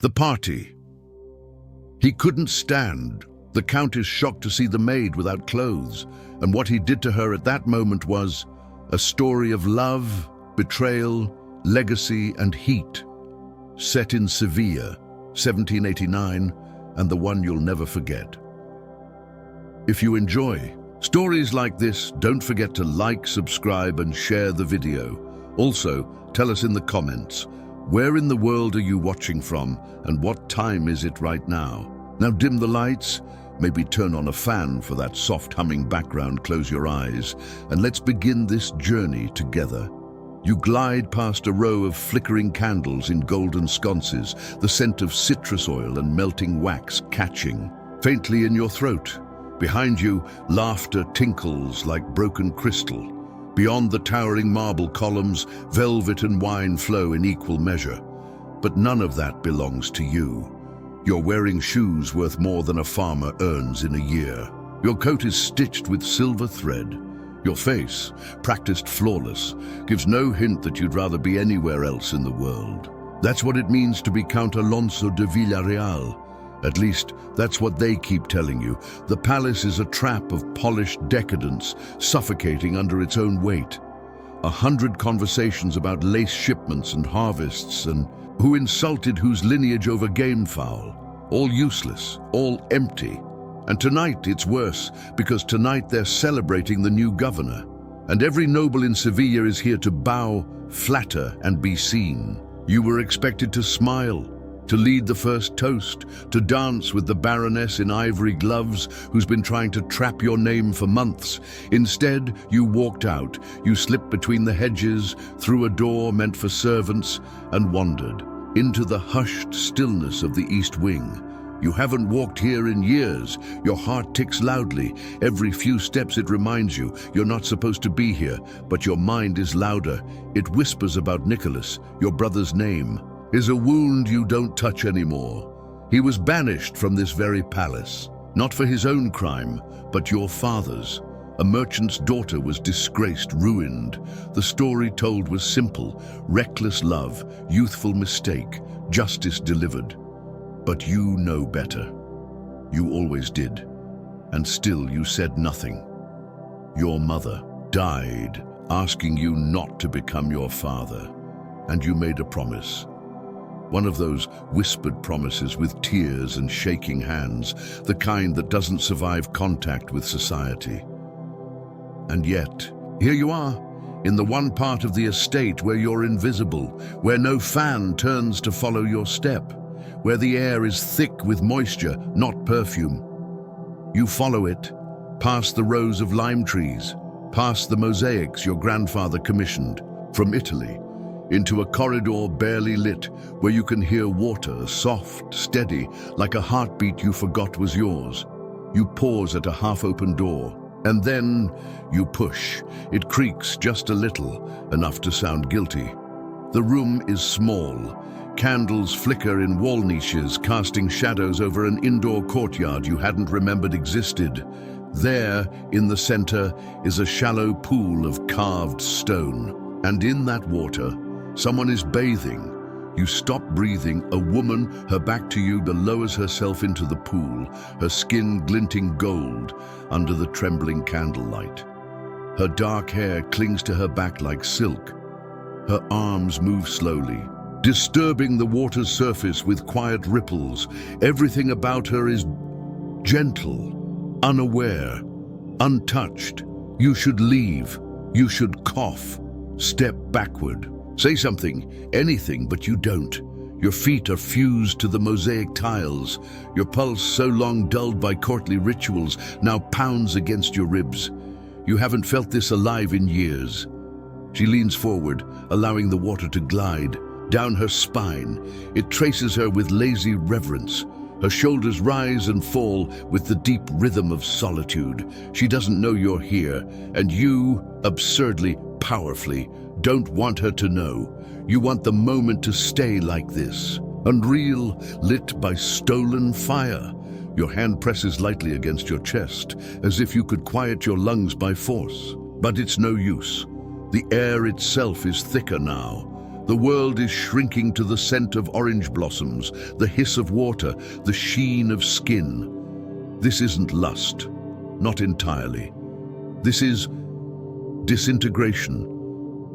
The party. He couldn't stand. The Count is shocked to see the maid without clothes, and what he did to her at that moment was a story of love, betrayal, legacy, and heat, set in Seville, 1789, and the one you'll never forget. If you enjoy stories like this, don't forget to like, subscribe, and share the video. Also, tell us in the comments, where in the world are you watching from, and what time is it right now? Now dim the lights, maybe turn on a fan for that soft humming background, close your eyes, and let's begin this journey together. You glide past a row of flickering candles in golden sconces, the scent of citrus oil and melting wax catching faintly in your throat. Behind you, laughter tinkles like broken crystal. Beyond the towering marble columns, velvet and wine flow in equal measure. But none of that belongs to you. You're wearing shoes worth more than a farmer earns in a year. Your coat is stitched with silver thread. Your face, practiced flawless, gives no hint that you'd rather be anywhere else in the world. That's what it means to be Count Alonso de Villarreal. At least, that's what they keep telling you. The palace is a trap of polished decadence, suffocating under its own weight. 100 conversations about lace shipments and harvests, and who insulted whose lineage over game fowl. All useless, all empty. And tonight it's worse, because tonight they're celebrating the new governor. And every noble in Seville is here to bow, flatter, and be seen. You were expected to smile, to lead the first toast, to dance with the Baroness in ivory gloves who's been trying to trap your name for months. Instead, you walked out. You slipped between the hedges, through a door meant for servants, and wandered into the hushed stillness of the East Wing. You haven't walked here in years. Your heart ticks loudly. Every few steps it reminds you you're not supposed to be here, but your mind is louder. It whispers about Nicholas, your brother's name, is a wound you don't touch anymore. He was banished from this very palace, not for his own crime, but your father's. A merchant's daughter was disgraced, ruined. The story told was simple: reckless love, youthful mistake, justice delivered. But you know better. You always did. And still you said nothing. Your mother died, asking you not to become your father. And you made a promise. One of those whispered promises with tears and shaking hands, the kind that doesn't survive contact with society. And yet, here you are, in the one part of the estate where you're invisible, where no fan turns to follow your step, where the air is thick with moisture, not perfume. You follow it, past the rows of lime trees, past the mosaics your grandfather commissioned from Italy, into a corridor barely lit, where you can hear water, soft, steady, like a heartbeat you forgot was yours. You pause at a half-open door, and then you push. It creaks just a little, enough to sound guilty. The room is small. Candles flicker in wall niches, casting shadows over an indoor courtyard you hadn't remembered existed. There, in the center, is a shallow pool of carved stone. And in that water, someone is bathing. You stop breathing. A woman, her back to you, lowers herself into the pool, her skin glinting gold under the trembling candlelight. Her dark hair clings to her back like silk. Her arms move slowly, disturbing the water's surface with quiet ripples. Everything about her is gentle, unaware, untouched. You should leave. You should cough, step backward, say something, anything, but you don't. Your feet are fused to the mosaic tiles. Your pulse, so long dulled by courtly rituals, now pounds against your ribs. You haven't felt this alive in years. She leans forward, allowing the water to glide down her spine. It traces her with lazy reverence. Her shoulders rise and fall with the deep rhythm of solitude. She doesn't know you're here, and you, absurdly, powerfully, don't want her to know. You want the moment to stay like this, unreal, lit by stolen fire. Your hand presses lightly against your chest, as if you could quiet your lungs by force. But it's no use. The air itself is thicker now. The world is shrinking to the scent of orange blossoms, the hiss of water, the sheen of skin. This isn't lust, not entirely. This is disintegration,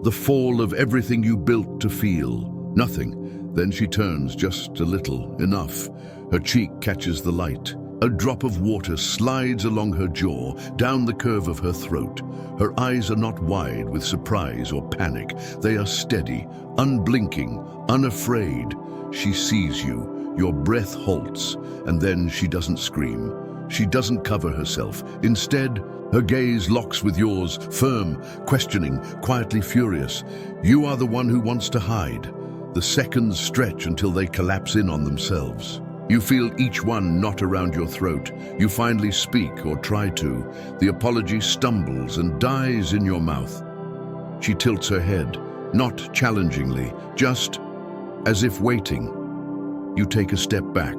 the fall of everything you built to feel. Nothing. Then she turns just a little, enough. Her cheek catches the light. A drop of water slides along her jaw, down the curve of her throat. Her eyes are not wide with surprise or panic. They are steady, unblinking, unafraid. She sees you. Your breath halts, and then she doesn't scream. She doesn't cover herself. Instead, her gaze locks with yours, firm, questioning, quietly furious. You are the one who wants to hide. The seconds stretch until they collapse in on themselves. You feel each one knot around your throat. You finally speak or try to. The apology stumbles and dies in your mouth. She tilts her head, not challengingly, just as if waiting. You take a step back.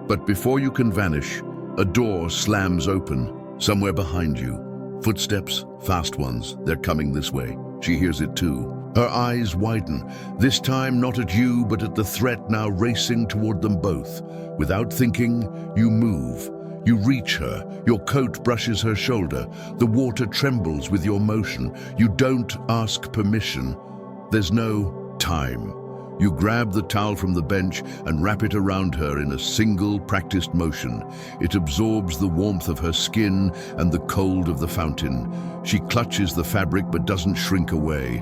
But before you can vanish, a door slams open, somewhere behind you. Footsteps, fast ones, they're coming this way. She hears it too. Her eyes widen, this time not at you, but at the threat now racing toward them both. Without thinking, you move. You reach her. Your coat brushes her shoulder. The water trembles with your motion. You don't ask permission. There's no time. You grab the towel from the bench and wrap it around her in a single, practiced motion. It absorbs the warmth of her skin and the cold of the fountain. She clutches the fabric but doesn't shrink away.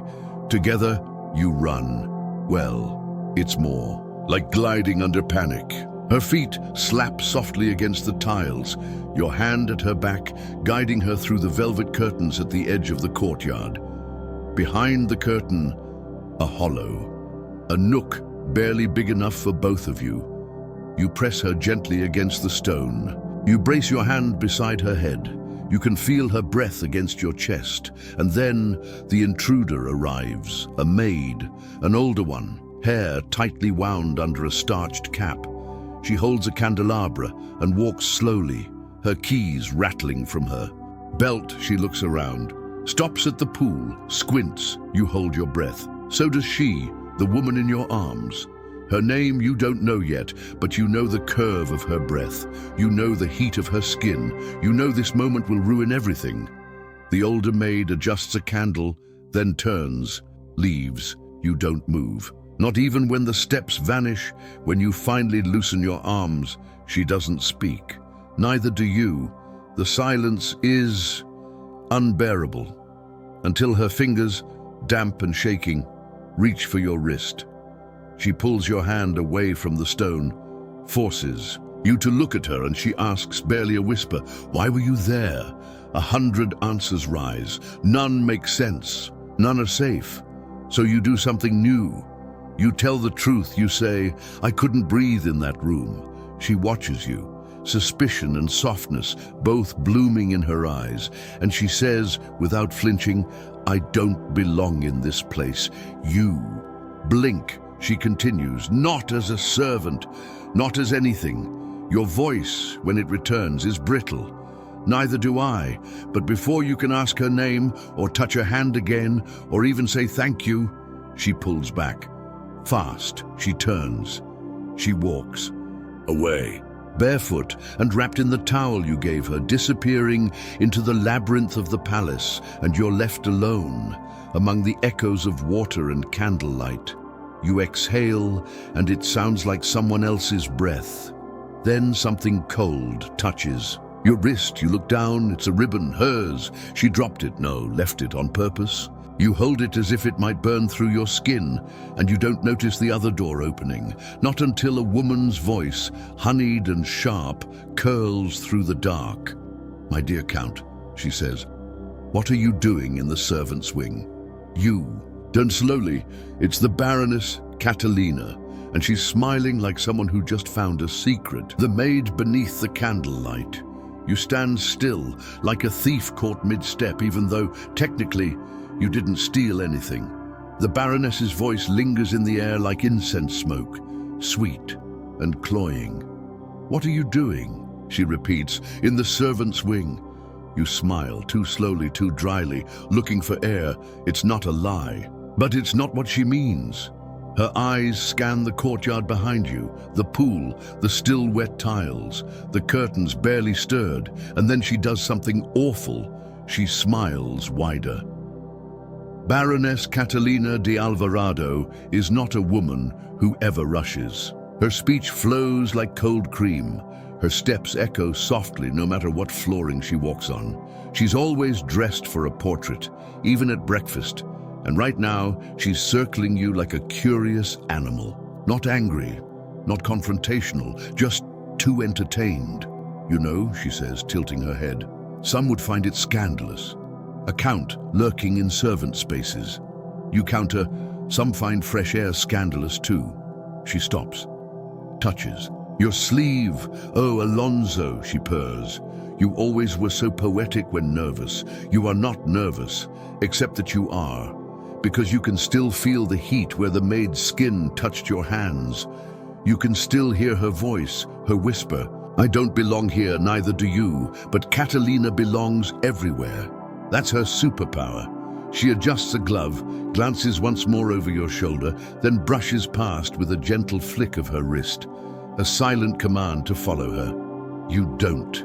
Together, you run. Well, it's more like gliding under panic. Her feet slap softly against the tiles, your hand at her back, guiding her through the velvet curtains at the edge of the courtyard. Behind the curtain, a hollow, a nook barely big enough for both of you. You press her gently against the stone. You brace your hand beside her head. You can feel her breath against your chest, and then the intruder arrives, a maid, an older one, hair tightly wound under a starched cap. She holds a candelabra and walks slowly, her keys rattling from her belt. She looks around, stops at the pool, squints. You hold your breath. So does she, the woman in your arms. Her name you don't know yet, but you know the curve of her breath. You know the heat of her skin. You know this moment will ruin everything. The older maid adjusts a candle, then turns, leaves. You don't move. Not even when the steps vanish, when you finally loosen your arms. She doesn't speak. Neither do you. The silence is unbearable, until her fingers, damp and shaking, reach for your wrist. She pulls your hand away from the stone, forces you to look at her, and she asks, barely a whisper, "Why were you there?" 100 answers rise. None make sense. None are safe. So you do something new. You tell the truth. You say, "I couldn't breathe in that room." She watches you, suspicion and softness both blooming in her eyes, and she says, without flinching, "I don't belong in this place." You blink. She continues, "Not as a servant, not as anything." Your voice, when it returns, is brittle. Neither do I. But before you can ask her name, or touch her hand again, or even say thank you, she pulls back. Fast, she turns. She walks away, barefoot and wrapped in the towel you gave her, disappearing into the labyrinth of the palace, and you're left alone among the echoes of water and candlelight. You exhale, and it sounds like someone else's breath. Then something cold touches your wrist. You look down. It's a ribbon, hers. She dropped it. No, left it on purpose. You hold it as if it might burn through your skin, and you don't notice the other door opening, not until a woman's voice, honeyed and sharp, curls through the dark. "My dear Count," she says, "what are you doing in the servants' wing?" You turn slowly. It's the Baroness Catalina, and she's smiling like someone who just found a secret. The maid beneath the candlelight. You stand still, like a thief caught mid-step, even though, technically, you didn't steal anything. The Baroness's voice lingers in the air like incense smoke, sweet and cloying. "What are you doing?" she repeats, "in the servants' wing." You smile, too slowly, too dryly, looking for air. It's not a lie. But it's not what she means. Her eyes scan the courtyard behind you, the pool, the still wet tiles, the curtains barely stirred, and then she does something awful. She smiles wider. Baroness Catalina de Alvarado is not a woman who ever rushes. Her speech flows like cold cream. Her steps echo softly no matter what flooring she walks on. She's always dressed for a portrait, even at breakfast. And right now, she's circling you like a curious animal. Not angry, not confrontational, just too entertained. You know, she says, tilting her head. Some would find it scandalous. A count lurking in servant spaces. You counter, some find fresh air scandalous too. She stops, touches. Your sleeve, oh, Alonso, she purrs. You always were so poetic when nervous. You are not nervous, except that you are, because you can still feel the heat where the maid's skin touched your hands. You can still hear her voice, her whisper. I don't belong here, neither do you, but Catalina belongs everywhere. That's her superpower. She adjusts a glove, glances once more over your shoulder, then brushes past with a gentle flick of her wrist. A silent command to follow her. You don't.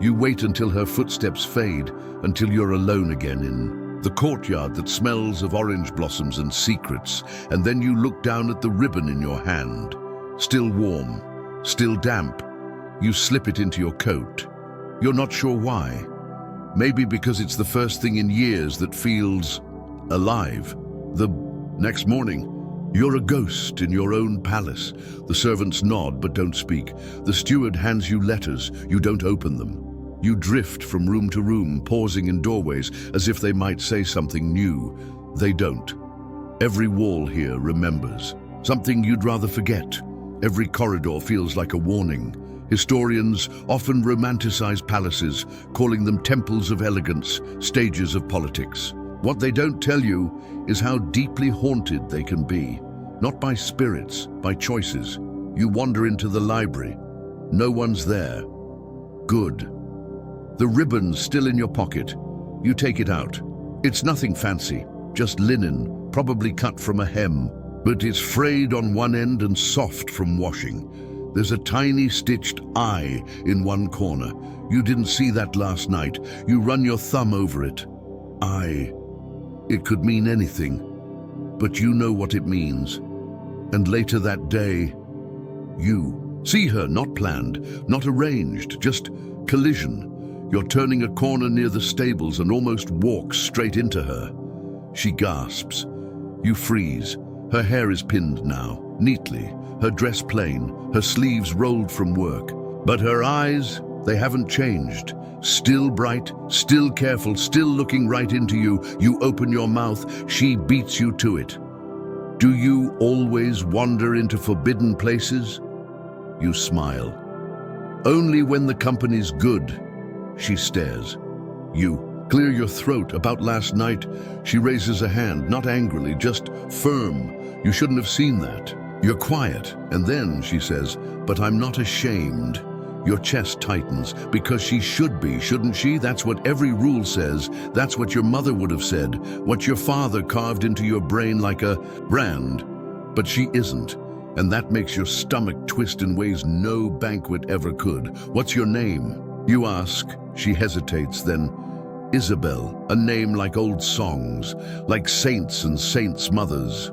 You wait until her footsteps fade, until you're alone again in the courtyard that smells of orange blossoms and secrets, and then you look down at the ribbon in your hand. Still warm, still damp. You slip it into your coat. You're not sure why. Maybe because it's the first thing in years that feels alive. The next morning, you're a ghost in your own palace. The servants nod but don't speak. The steward hands you letters. You don't open them. You drift from room to room, pausing in doorways as if they might say something new. They don't. Every wall here remembers. Something you'd rather forget. Every corridor feels like a warning. Historians often romanticize palaces, calling them temples of elegance, stages of politics. What they don't tell you is how deeply haunted they can be. Not by spirits, by choices. You wander into the library. No one's there. Good. The ribbon's still in your pocket. You take it out. It's nothing fancy, just linen, probably cut from a hem, but it's frayed on one end and soft from washing. There's a tiny stitched I in one corner. You didn't see that last night. You run your thumb over it. I. It could mean anything, but you know what it means. And later that day, you see her, not planned, not arranged, just collision. You're turning a corner near the stables and almost walk straight into her. She gasps. You freeze. Her hair is pinned now, neatly, her dress plain, her sleeves rolled from work. But her eyes, they haven't changed. Still bright, still careful, still looking right into you. You open your mouth, she beats you to it. Do you always wander into forbidden places? You smile. Only when the company's good. She stares. You clear your throat. About last night, she raises a hand, not angrily, just firm. You shouldn't have seen that. You're quiet, and then she says, but I'm not ashamed. Your chest tightens, because she should be, shouldn't she? That's what every rule says. That's what your mother would have said, what your father carved into your brain like a brand. But she isn't, and that makes your stomach twist in ways no banquet ever could. What's your name? You ask. She hesitates, then, Isabel, a name like old songs, like saints and saints' mothers.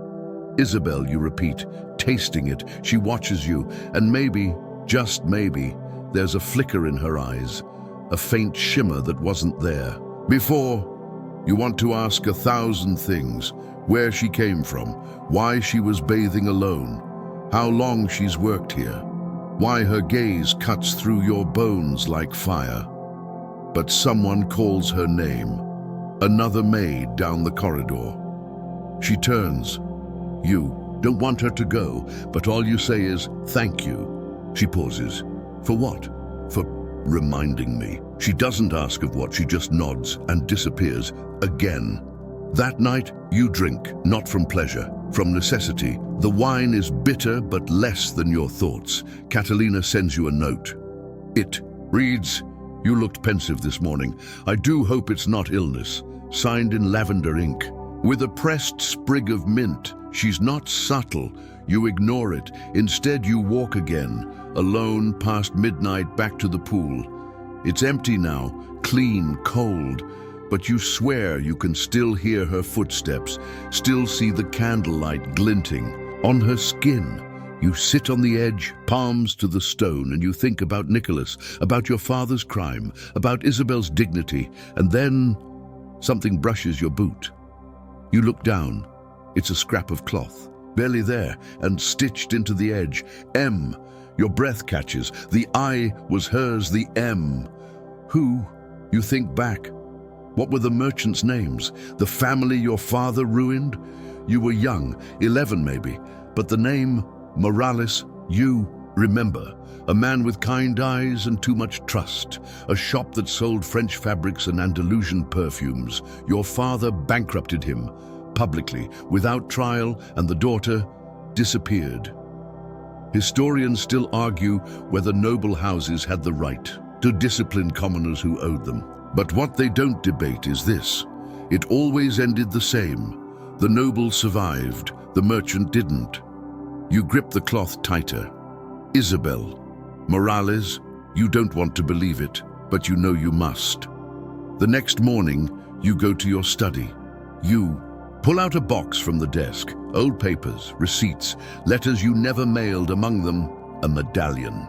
Isabel, you repeat, tasting it. She watches you, and maybe, just maybe, there's a flicker in her eyes, a faint shimmer that wasn't there. Before, you want to ask 1,000 things. Where she came from, why she was bathing alone, how long she's worked here, why her gaze cuts through your bones like fire. But someone calls her name, another maid down the corridor. She turns. You don't want her to go, but all you say is, thank you. She pauses. For what? For reminding me. She doesn't ask of what, she just nods and disappears again. That night, you drink, not from pleasure, from necessity. The wine is bitter, but less than your thoughts. Catalina sends you a note. It reads, you looked pensive this morning. I do hope it's not illness. Signed in lavender ink. with a pressed sprig of mint. She's not subtle. You ignore it. Instead, you walk again, alone past midnight back to the pool. It's empty now, clean, cold, but you swear you can still hear her footsteps, still see the candlelight glinting on her skin. You sit on the edge, palms to the stone, and you think about Nicholas, about your father's crime, about Isabel's dignity, and then something brushes your boot. You look down. It's a scrap of cloth, barely there, and stitched into the edge. M. Your breath catches. The I was hers, the M. Who? You think back. What were the merchants' names? The family your father ruined? You were young, 11 maybe, but the name Morales, you remember. A man with kind eyes and too much trust. A shop that sold French fabrics and Andalusian perfumes. Your father bankrupted him, publicly, without trial, and the daughter disappeared. Historians still argue whether noble houses had the right to discipline commoners who owed them. But what they don't debate is this. It always ended the same. The noble survived, the merchant didn't. You grip the cloth tighter. Isabel. Morales, you don't want to believe it, but you know you must. The next morning, you go to your study. You pull out a box from the desk, old papers, receipts, letters you never mailed, among them a medallion.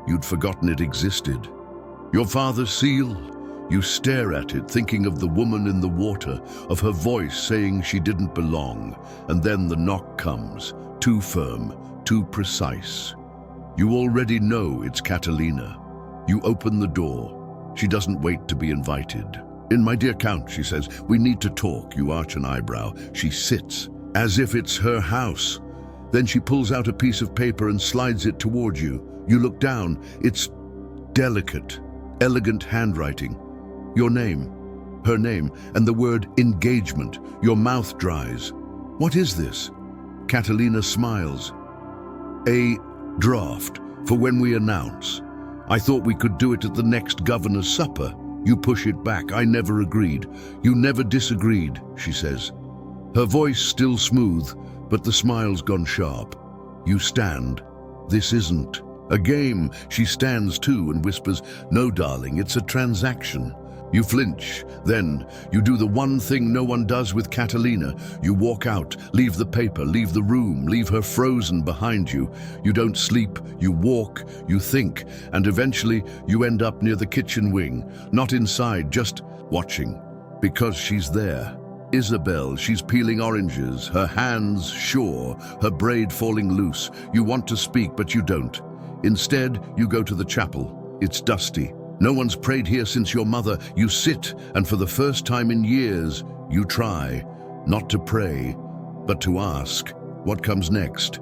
You'd forgotten it existed. Your father's seal. You stare at it, thinking of the woman in the water, of her voice saying she didn't belong, and then the knock comes, too firm, too precise. You already know it's Catalina. You open the door. She doesn't wait to be invited. "In my dear Count," she says, "we need to talk." You arch an eyebrow. She sits, as if it's her house. Then she pulls out a piece of paper and slides it toward you. You look down. It's delicate, elegant handwriting. Your name, her name, and the word engagement. Your mouth dries. "What is this?" Catalina smiles. "A draft for when we announce. I thought we could do it at the next governor's supper." You push it back. "I never agreed." "You never disagreed," she says. Her voice still smooth, but the smile's gone sharp. You stand. "This isn't a game." She stands too and whispers, "No, darling, it's a transaction." You flinch. Then you do the one thing no one does with Catalina. You walk out, leave the paper, leave the room, leave her frozen behind you. You don't sleep, you walk, you think, and eventually you end up near the kitchen wing. Not inside, just watching. Because she's there. Isabel, she's peeling oranges, her hands sure, her braid falling loose. You want to speak, but you don't. Instead, you go to the chapel. It's dusty. No one's prayed here since your mother. You sit, and for the first time in years, you try, not to pray, but to ask, what comes next?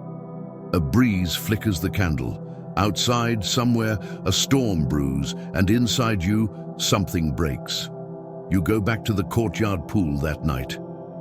A breeze flickers the candle. Outside, somewhere, a storm brews, and inside you, something breaks. You go back to the courtyard pool that night.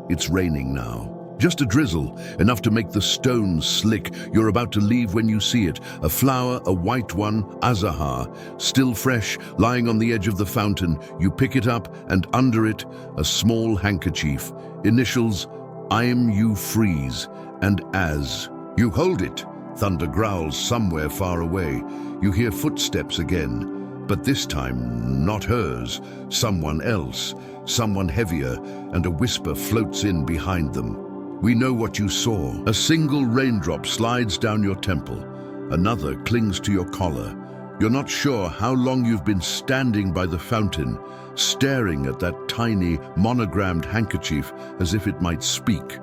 It's raining now. Just a drizzle, enough to make the stones slick. You're about to leave when you see it. A flower, a white one, azahar, still fresh, lying on the edge of the fountain. You pick it up, and under it, a small handkerchief. Initials, I'm you freeze, and as. You hold it. Thunder growls somewhere far away. You hear footsteps again, but this time not hers, someone else, someone heavier, and a whisper floats in behind them. "We know what you saw." A single raindrop slides down your temple. Another clings to your collar. You're not sure how long you've been standing by the fountain, staring at that tiny, monogrammed handkerchief as if it might speak.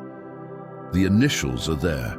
The initials are there.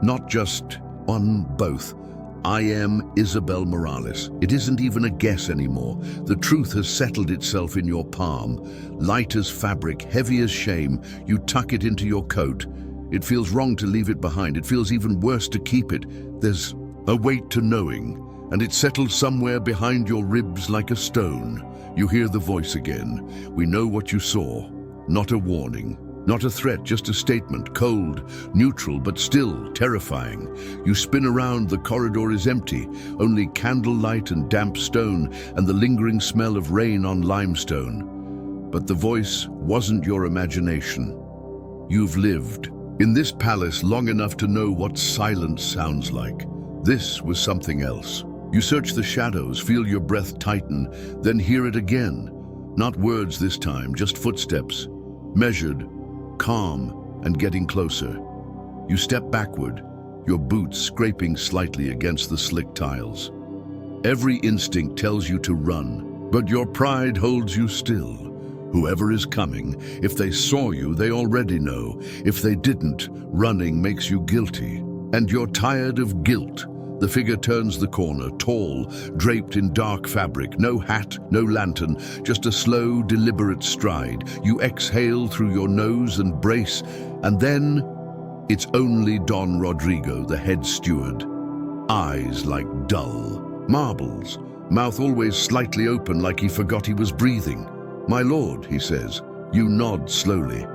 Not just one, both. I am Isabel Morales. It isn't even a guess anymore. The truth has settled itself in your palm. Light as fabric, heavy as shame. You tuck it into your coat. It feels wrong to leave it behind. It feels even worse to keep it. There's a weight to knowing, and it settles somewhere behind your ribs like a stone. You hear the voice again. "We know what you saw." Not a warning. Not a threat, just a statement, cold, neutral, but still terrifying. You spin around, the corridor is empty, only candlelight and damp stone and the lingering smell of rain on limestone. But the voice wasn't your imagination. You've lived in this palace long enough to know what silence sounds like. This was something else. You search the shadows, feel your breath tighten, then hear it again. Not words this time, just footsteps. Measured, calm, and getting closer. You step backward, your boots scraping slightly against the slick tiles. Every instinct tells you to run, but your pride holds you still. Whoever is coming, if they saw you, they already know. If they didn't, running makes you guilty. And you're tired of guilt. The figure turns the corner, tall, draped in dark fabric. No hat, no lantern, just a slow, deliberate stride. You exhale through your nose and brace, and then it's only Don Rodrigo, the head steward. Eyes like dull marbles, mouth always slightly open like he forgot he was breathing. "My lord," he says. You nod slowly.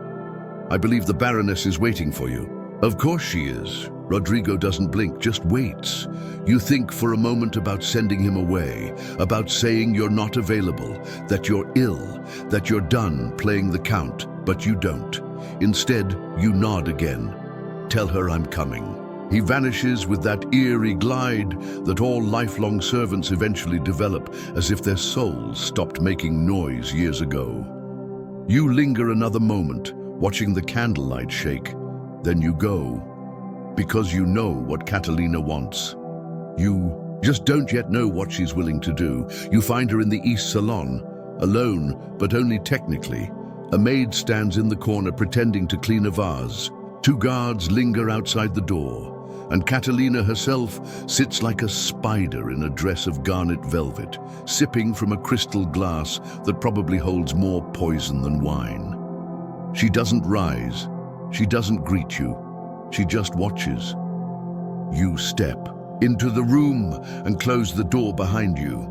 "I believe the Baroness is waiting for you." "Of course she is." Rodrigo doesn't blink, just waits. You think for a moment about sending him away, about saying you're not available, that you're ill, that you're done playing the count, but you don't. Instead, you nod again. "Tell her I'm coming." He vanishes with that eerie glide that all lifelong servants eventually develop, as if their souls stopped making noise years ago. You linger another moment, watching the candlelight shake. Then you go, because you know what Catalina wants. You just don't yet know what she's willing to do. You find her in the East Salon, alone, but only technically. A maid stands in the corner pretending to clean a vase. 2 guards linger outside the door, and Catalina herself sits like a spider in a dress of garnet velvet, sipping from a crystal glass that probably holds more poison than wine. She doesn't rise. She doesn't greet you. She just watches. You step into the room and close the door behind you.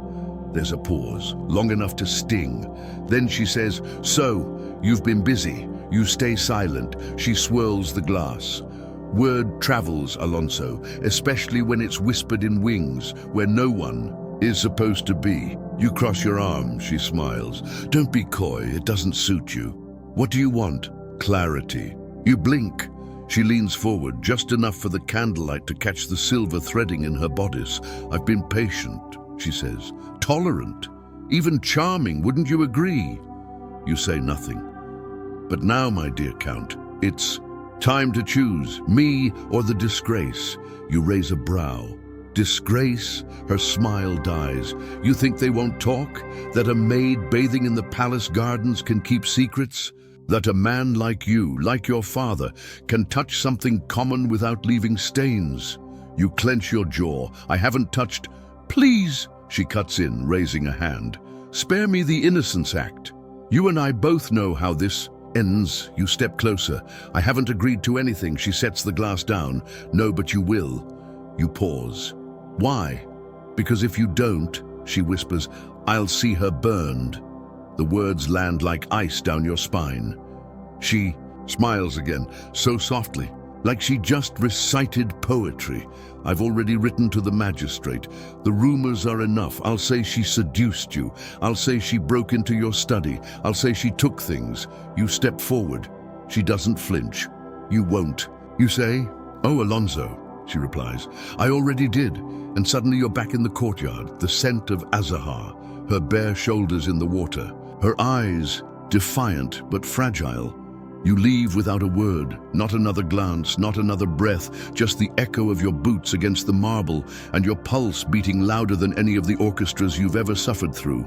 There's a pause, long enough to sting. Then she says, "So, you've been busy." You stay silent. She swirls the glass. Word travels, Alonso, especially when it's whispered in wings, where no one is supposed to be. You cross your arms, she smiles. "Don't be coy, it doesn't suit you." "What do you want?" "Clarity." You blink. She leans forward, just enough for the candlelight to catch the silver threading in her bodice. "I've been patient," she says. "Tolerant. Even charming, wouldn't you agree?" You say nothing. "But now, my dear Count, it's time to choose, me or the disgrace." You raise a brow. Disgrace? Her smile dies. You think they won't talk? That a maid bathing in the palace gardens can keep secrets? That a man like you, like your father, can touch something common without leaving stains? You clench your jaw. "I haven't touched—" "Please," she cuts in, raising a hand. "Spare me the Innocence Act. You and I both know how this ends." You step closer. "I haven't agreed to anything." She sets the glass down. "No, but you will." You pause. "Why?" "Because if you don't," she whispers, "I'll see her burned." The words land like ice down your spine. She smiles again, so softly, like she just recited poetry. "I've already written to the magistrate. The rumors are enough. I'll say she seduced you. I'll say she broke into your study. I'll say she took things." You step forward. She doesn't flinch. "You won't." You say, "Oh, Alonso," she replies. "I already did." And suddenly you're back in the courtyard, the scent of Azahar, her bare shoulders in the water, her eyes defiant but fragile. You leave without a word, not another glance, not another breath, just the echo of your boots against the marble and your pulse beating louder than any of the orchestras you've ever suffered through.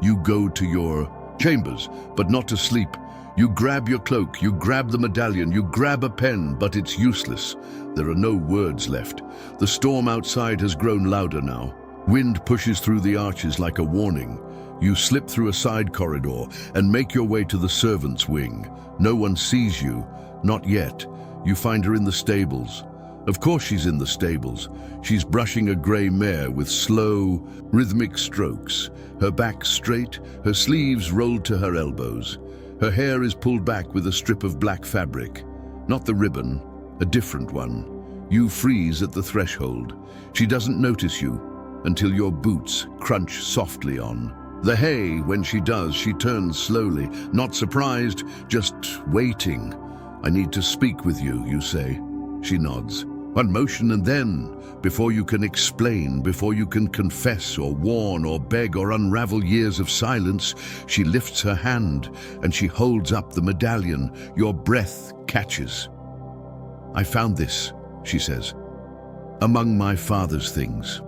You go to your chambers, but not to sleep. You grab your cloak, you grab the medallion, you grab a pen, but it's useless. There are no words left. The storm outside has grown louder now. Wind pushes through the arches like a warning. You slip through a side corridor and make your way to the servants' wing. No one sees you, not yet. You find her in the stables. Of course she's in the stables. She's brushing a grey mare with slow, rhythmic strokes. Her back straight, her sleeves rolled to her elbows. Her hair is pulled back with a strip of black fabric. Not the ribbon, a different one. You freeze at the threshold. She doesn't notice you until your boots crunch softly on The hay, when she does, she turns slowly, not surprised, just waiting. I need to speak with you, you say. She nods. One motion and then, before you can explain, before you can confess or warn or beg or unravel years of silence, she lifts her hand and she holds up the medallion. Your breath catches. I found this, she says, among my father's things.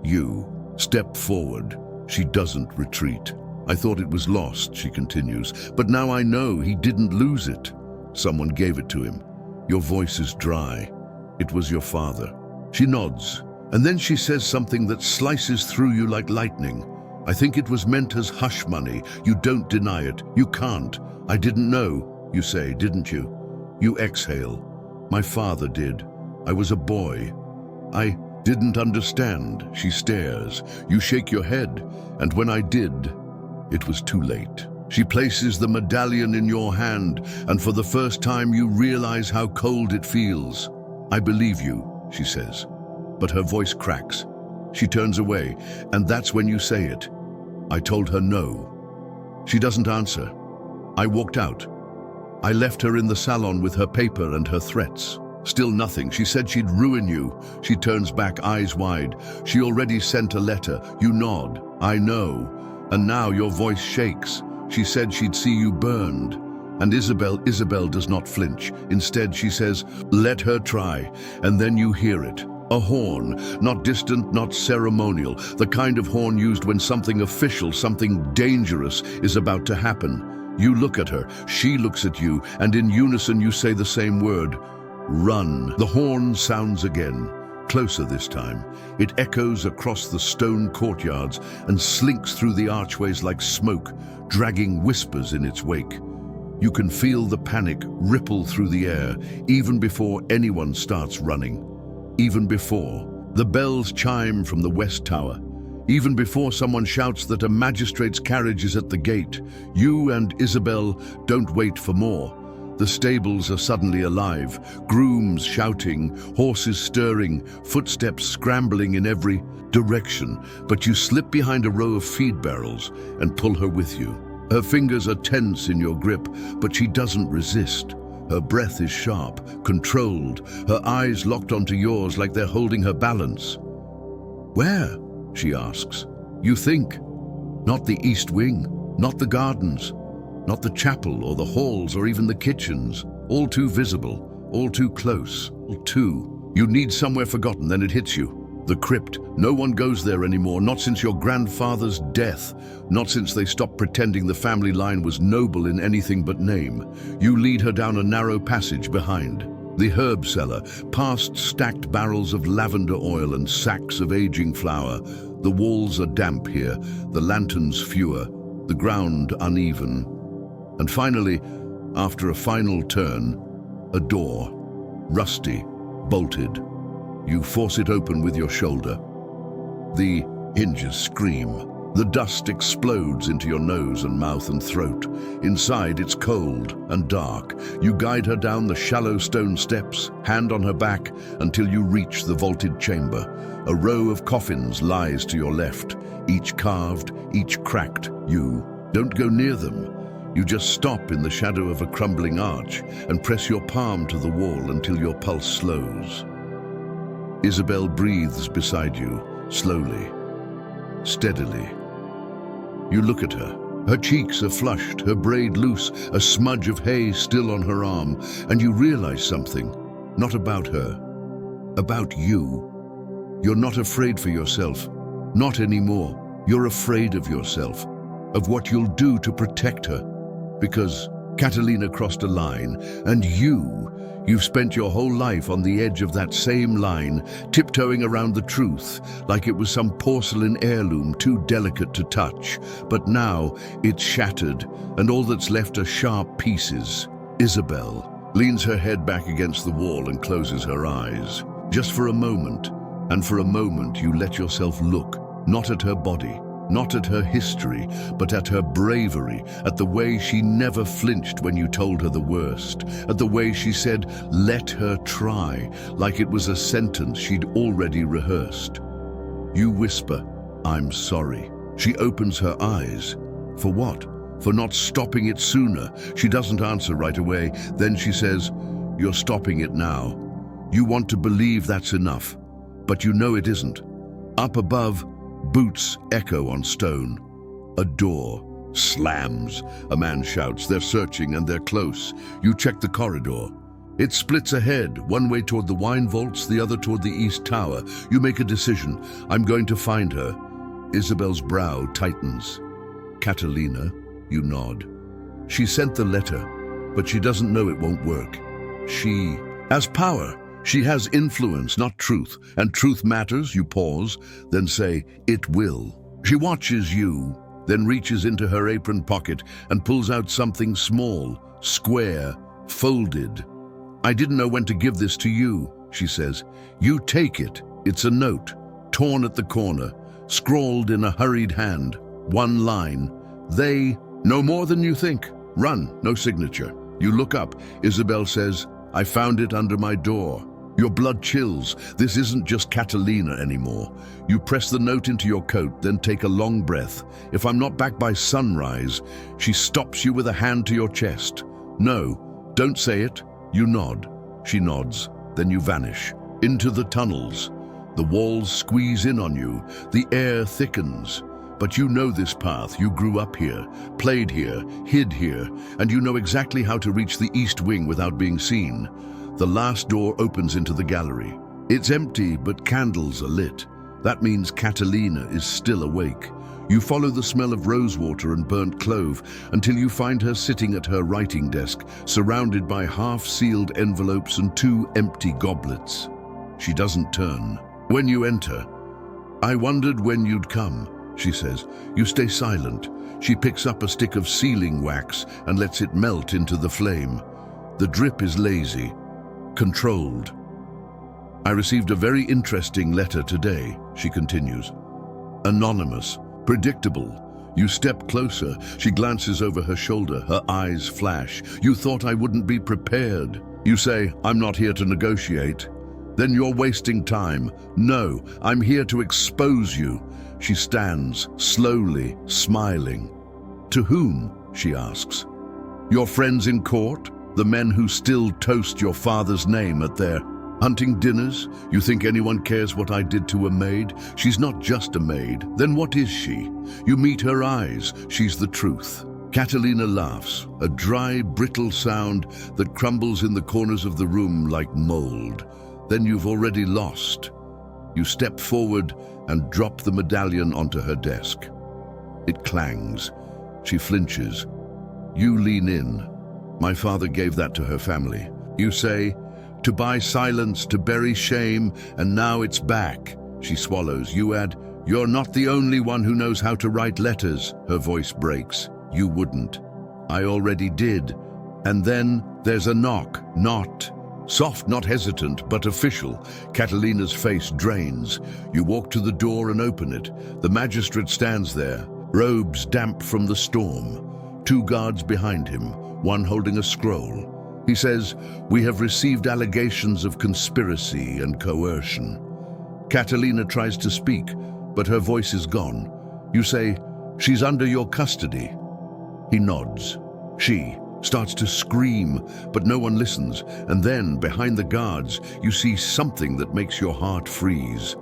You step forward. She doesn't retreat. I thought it was lost, she continues, but now I know he didn't lose it. Someone gave it to him. Your voice is dry. It was your father. She nods, and then she says something that slices through you like lightning. I think it was meant as hush money. You don't deny it. You can't. I didn't know, you say, didn't you? You exhale. My father did. I was a boy. I didn't understand. She stares. You shake your head, and when I did, it was too late. She places the medallion in your hand, and for the first time you realize how cold it feels. I believe you, she says, but her voice cracks. She turns away, and that's when you say it. I told her no. She doesn't answer. I walked out. I left her in the salon with her paper and her threats. Still nothing. She said she'd ruin you. She turns back, eyes wide. She already sent a letter. You nod. I know. And now your voice shakes. She said she'd see you burned. And Isabel does not flinch. Instead, she says, let her try. And then you hear it. A horn, not distant, not ceremonial. The kind of horn used when something official, something dangerous is about to happen. You look at her, she looks at you, and in unison you say the same word. Run. The horn sounds again. Closer this time. It echoes across the stone courtyards and slinks through the archways like smoke, dragging whispers in its wake. You can feel the panic ripple through the air, even before anyone starts running. Even before the bells chime from the West Tower. Even before someone shouts that a magistrate's carriage is at the gate. You and Isabel don't wait for more. The stables are suddenly alive, grooms shouting, horses stirring, footsteps scrambling in every direction. But you slip behind a row of feed barrels and pull her with you. Her fingers are tense in your grip, but she doesn't resist. Her breath is sharp, controlled, her eyes locked onto yours like they're holding her balance. Where? She asks. You think. Not the East Wing, not the gardens. Not the chapel or the halls or even the kitchens. All too visible, all too close, all too. You need somewhere forgotten, then it hits you. The crypt. No one goes there anymore, not since your grandfather's death. Not since they stopped pretending the family line was noble in anything but name. You lead her down a narrow passage behind. The herb cellar, past stacked barrels of lavender oil and sacks of aging flour. The walls are damp here, the lanterns fewer, the ground uneven. And finally, after a final turn, a door, rusty, bolted. You force it open with your shoulder. The hinges scream. The dust explodes into your nose and mouth and throat. Inside, it's cold and dark. You guide her down the shallow stone steps, hand on her back, until you reach the vaulted chamber. A row of coffins lies to your left, each carved, each cracked. You don't go near them. You just stop in the shadow of a crumbling arch and press your palm to the wall until your pulse slows. Isabel breathes beside you, slowly, steadily. You look at her. Her cheeks are flushed, her braid loose, a smudge of hay still on her arm, and you realize something, not about her, about you. You're not afraid for yourself, not anymore. You're afraid of yourself, of what you'll do to protect her. Because Catalina crossed a line, and you've spent your whole life on the edge of that same line, tiptoeing around the truth, like it was some porcelain heirloom too delicate to touch. But now it's shattered, and all that's left are sharp pieces. Isabel leans her head back against the wall and closes her eyes. Just for a moment, and for a moment you let yourself look, not at her body, not at her history, but at her bravery, at the way she never flinched when you told her the worst, at the way she said, let her try, like it was a sentence she'd already rehearsed. You whisper, I'm sorry. She opens her eyes. For what? For not stopping it sooner. She doesn't answer right away. Then she says, "You're stopping it now." You want to believe that's enough, but you know it isn't. Up above, boots echo on stone. A door slams. A man shouts. They're searching and they're close. You check the corridor. It splits ahead, one way toward the wine vaults, the other toward the east tower. You make a decision. I'm going to find her. Isabel's brow tightens. Catalina, you nod. She sent the letter, but she doesn't know it won't work. She has power. She has influence, not truth. And truth matters, you pause, then say, "It will." She watches you, then reaches into her apron pocket and pulls out something small, square, folded. "I didn't know when to give this to you," she says. "You take it." It's a note, torn at the corner, scrawled in a hurried hand. One line. "They know more than you think. Run." No signature. You look up. Isabel says, "I found it under my door." Your blood chills. This isn't just Catalina anymore. You press the note into your coat, then take a long breath. "If I'm not back by sunrise," she stops you with a hand to your chest. "No, don't say it." You nod. She nods. Then you vanish. Into the tunnels. The walls squeeze in on you. The air thickens. But you know this path. You grew up here, played here, hid here, and you know exactly how to reach the east wing without being seen. The last door opens into the gallery. It's empty, but candles are lit. That means Catalina is still awake. You follow the smell of rosewater and burnt clove until you find her sitting at her writing desk, surrounded by half-sealed envelopes and 2 empty goblets. She doesn't turn. When you enter, "I wondered when you'd come," she says. You stay silent. She picks up a stick of sealing wax and lets it melt into the flame. The drip is lazy, controlled. "I received a very interesting letter today," she continues. Anonymous, predictable. You step closer. She glances over her shoulder. Her eyes flash. "You thought I wouldn't be prepared." You say, "I'm not here to negotiate." "Then you're wasting time." "No, I'm here to expose you." She stands, slowly, smiling. "To whom?" she asks. "Your friends in court? The men who still toast your father's name at their hunting dinners? You think anyone cares what I did to a maid? She's not just a maid. Then what is she? You meet her eyes. She's the truth." Catalina laughs, a dry, brittle sound that crumbles in the corners of the room like mold. Then you've already lost. You step forward and drop the medallion onto her desk. It clangs. She flinches. You lean in. "My father gave that to her family." You say, "To buy silence, to bury shame, and now it's back." She swallows. You add, "You're not the only one who knows how to write letters." Her voice breaks. "You wouldn't." "I already did." And then there's a knock. Not soft, not hesitant, but official. Catalina's face drains. You walk to the door and open it. The magistrate stands there, robes damp from the storm. 2 guards behind him, one holding a scroll. He says, "We have received allegations of conspiracy and coercion." Catalina tries to speak, but her voice is gone. You say, "She's under your custody." He nods. She starts to scream, but no one listens. And then, behind the guards, you see something that makes your heart freeze.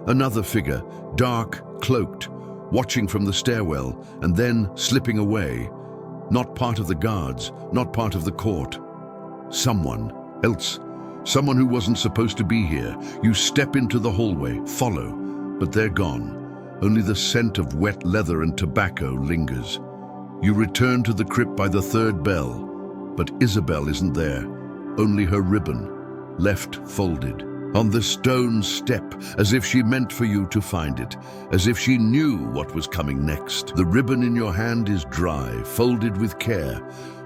Another figure, dark, cloaked, watching from the stairwell, and then slipping away. Not part of the guards, not part of the court. Someone else. Someone who wasn't supposed to be here. You step into the hallway, follow, but they're gone. Only the scent of wet leather and tobacco lingers. You return to the crypt by the 3rd bell, but Isabel isn't there. Only her ribbon, left folded. On the stone step, as if she meant for you to find it, as if she knew what was coming next. The ribbon in your hand is dry, folded with care.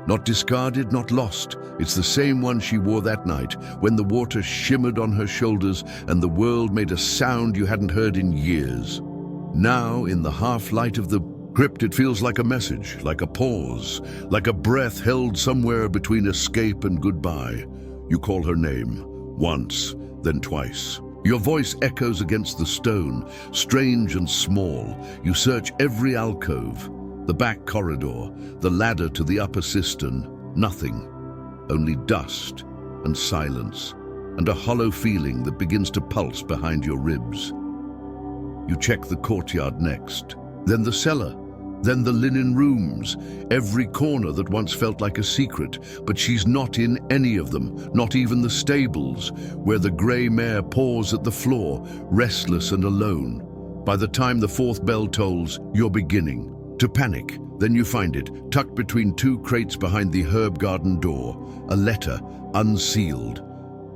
Not discarded, not lost. It's the same one she wore that night, when the water shimmered on her shoulders and the world made a sound you hadn't heard in years. Now, in the half-light of the crypt, it feels like a message, like a pause, like a breath held somewhere between escape and goodbye. You call her name, once, then twice. Your voice echoes against the stone, strange and small. You search every alcove, the back corridor, the ladder to the upper cistern. Nothing. Only dust and silence, and a hollow feeling that begins to pulse behind your ribs. You check the courtyard next, then the cellar, then the linen rooms, every corner that once felt like a secret, but she's not in any of them, not even the stables, where the grey mare paws at the floor, restless and alone. By the time the fourth bell tolls, you're beginning to panic. Then you find it, tucked between two crates behind the herb garden door, a letter, unsealed,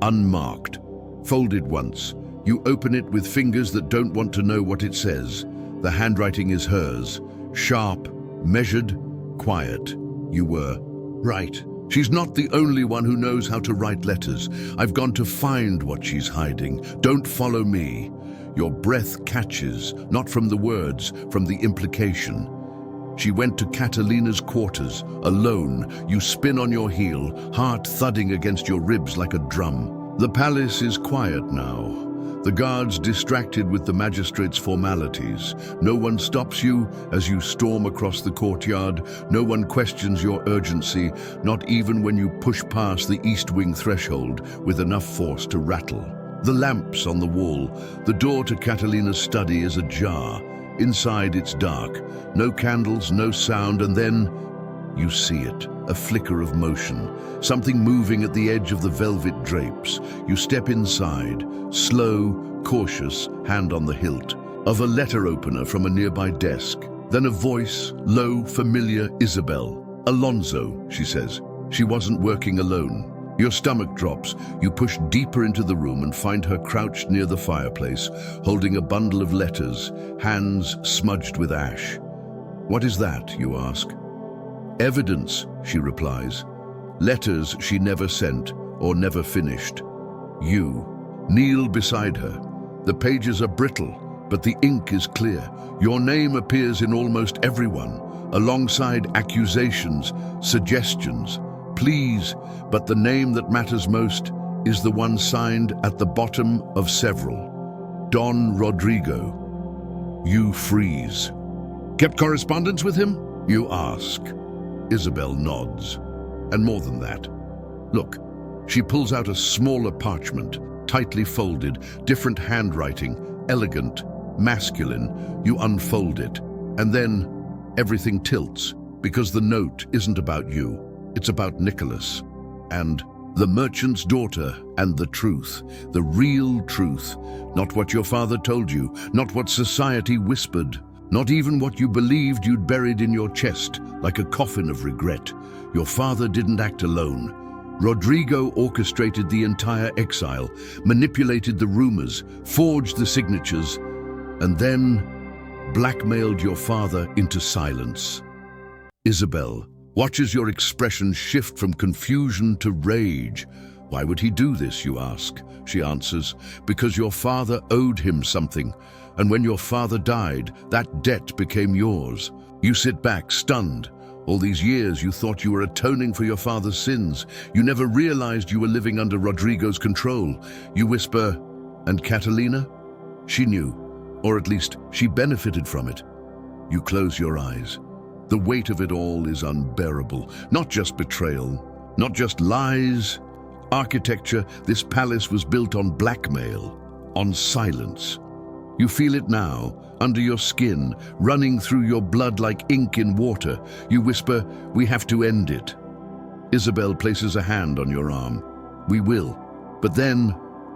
unmarked, folded once. You open it with fingers that don't want to know what it says. The handwriting is hers, sharp, measured, quiet. You were right. She's not the only one who knows how to write letters. I've gone to find what she's hiding. Don't follow me. Your breath catches, not from the words, from the implication. She went to Catalina's quarters, alone. You spin on your heel, heart thudding against your ribs like a drum. The palace is quiet now. The guards distracted with the magistrate's formalities. No one stops you as you storm across the courtyard. No one questions your urgency, not even when you push past the east wing threshold with enough force to rattle. The lamps on the wall, the door to Catalina's study is ajar. Inside it's dark, no candles, no sound, and then you see it, a flicker of motion, something moving at the edge of the velvet drapes. You step inside, slow, cautious, hand on the hilt, of a letter opener from a nearby desk. Then a voice, low, familiar, Isabel. Alonso, she says. She wasn't working alone. Your stomach drops. You push deeper into the room and find her crouched near the fireplace, holding a bundle of letters, hands smudged with ash. What is that, you ask? Evidence, she replies. Letters she never sent or never finished. You kneel beside her. The pages are brittle, but the ink is clear. Your name appears in almost everyone, alongside accusations, suggestions, pleas, but the name that matters most is the one signed at the bottom of several. Don Rodrigo. You freeze. Kept correspondence with him? You ask. Isabel nods. And more than that. Look, she pulls out a smaller parchment, tightly folded, different handwriting, elegant, masculine. You unfold it, and then everything tilts, because the note isn't about you. It's about Nicholas and the merchant's daughter and the truth, the real truth, not what your father told you, not what society whispered, not even what you believed you'd buried in your chest like a coffin of regret. Your father didn't act alone. Rodrigo orchestrated the entire exile, manipulated the rumors, forged the signatures, and then blackmailed your father into silence. Isabel watches your expression shift from confusion to rage. Why would he do this, you ask? She answers, because your father owed him something, and when your father died, that debt became yours. You sit back, stunned. All these years you thought you were atoning for your father's sins. You never realized you were living under Rodrigo's control. You whisper, and Catalina? She knew, or at least she benefited from it. You close your eyes. The weight of it all is unbearable. Not just betrayal, not just lies. Architecture, this palace was built on blackmail, on silence. You feel it now, under your skin, running through your blood like ink in water. You whisper, we have to end it. Isabel places a hand on your arm. We will. But then,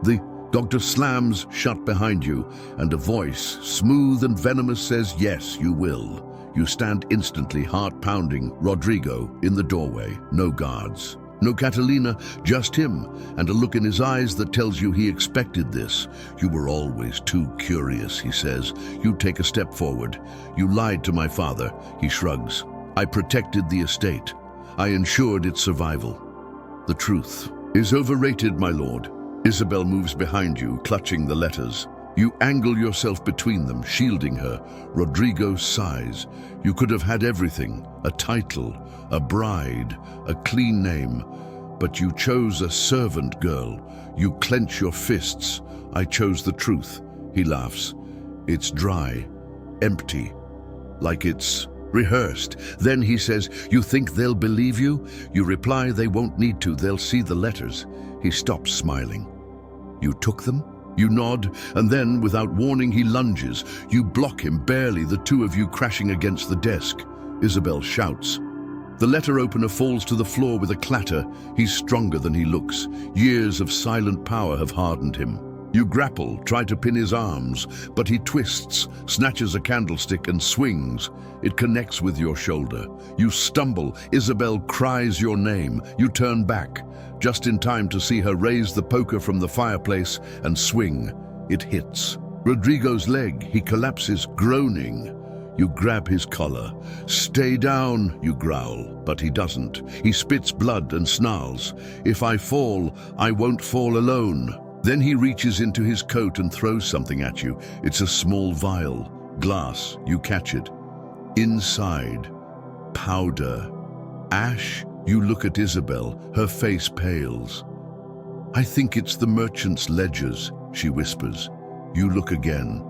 the doctor slams shut behind you, and a voice, smooth and venomous, says, yes, you will. You stand instantly, heart pounding, Rodrigo in the doorway, no guards. No Catalina, just him, and a look in his eyes that tells you he expected this. You were always too curious, he says. You take a step forward. You lied to my father, he shrugs. I protected the estate. I ensured its survival. The truth is overrated, my lord. Isabel moves behind you, clutching the letters. You angle yourself between them, shielding her. Rodrigo sighs. You could have had everything, a title, a bride, a clean name. But you chose a servant girl. You clench your fists. I chose the truth. He laughs. It's dry, empty, like it's rehearsed. Then he says, you think they'll believe you? You reply, they won't need to. They'll see the letters. He stops smiling. You took them? You nod, and then, without warning, he lunges. You block him, barely, the two of you crashing against the desk. Isabel shouts. The letter opener falls to the floor with a clatter. He's stronger than he looks. Years of silent power have hardened him. You grapple, try to pin his arms, but he twists, snatches a candlestick and swings. It connects with your shoulder. You stumble. Isabel cries your name. You turn back, just in time to see her raise the poker from the fireplace and swing. It hits Rodrigo's leg. He collapses, groaning. You grab his collar. Stay down, you growl, but he doesn't. He spits blood and snarls. If I fall, I won't fall alone. Then he reaches into his coat and throws something at you. It's a small vial, glass. You catch it. Inside, powder, ash. You look at Isabel. Her face pales. I think it's the merchant's ledgers, she whispers. You look again.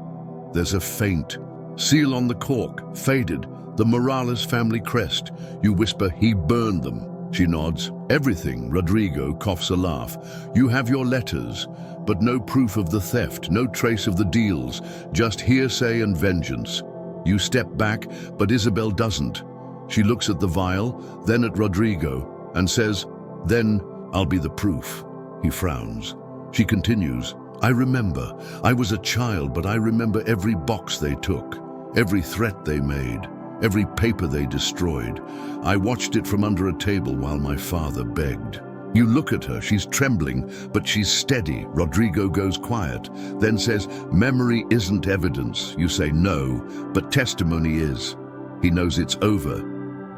There's a faint seal on the cork, faded, the Morales family crest. You whisper, he burned them. She nods. Everything. Rodrigo coughs a laugh. You have your letters, but no proof of the theft, no trace of the deals, just hearsay and vengeance. You step back, but Isabel doesn't. She looks at the vial, then at Rodrigo, and says, then I'll be the proof. He frowns. She continues, I remember. I was a child, but I remember every box they took, every threat they made, every paper they destroyed. I watched it from under a table while my father begged. You look at her, she's trembling, but she's steady. Rodrigo goes quiet, then says, memory isn't evidence. You say no, but testimony is. He knows it's over,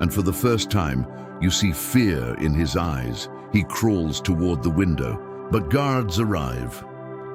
and for the first time, you see fear in his eyes. He crawls toward the window, but guards arrive.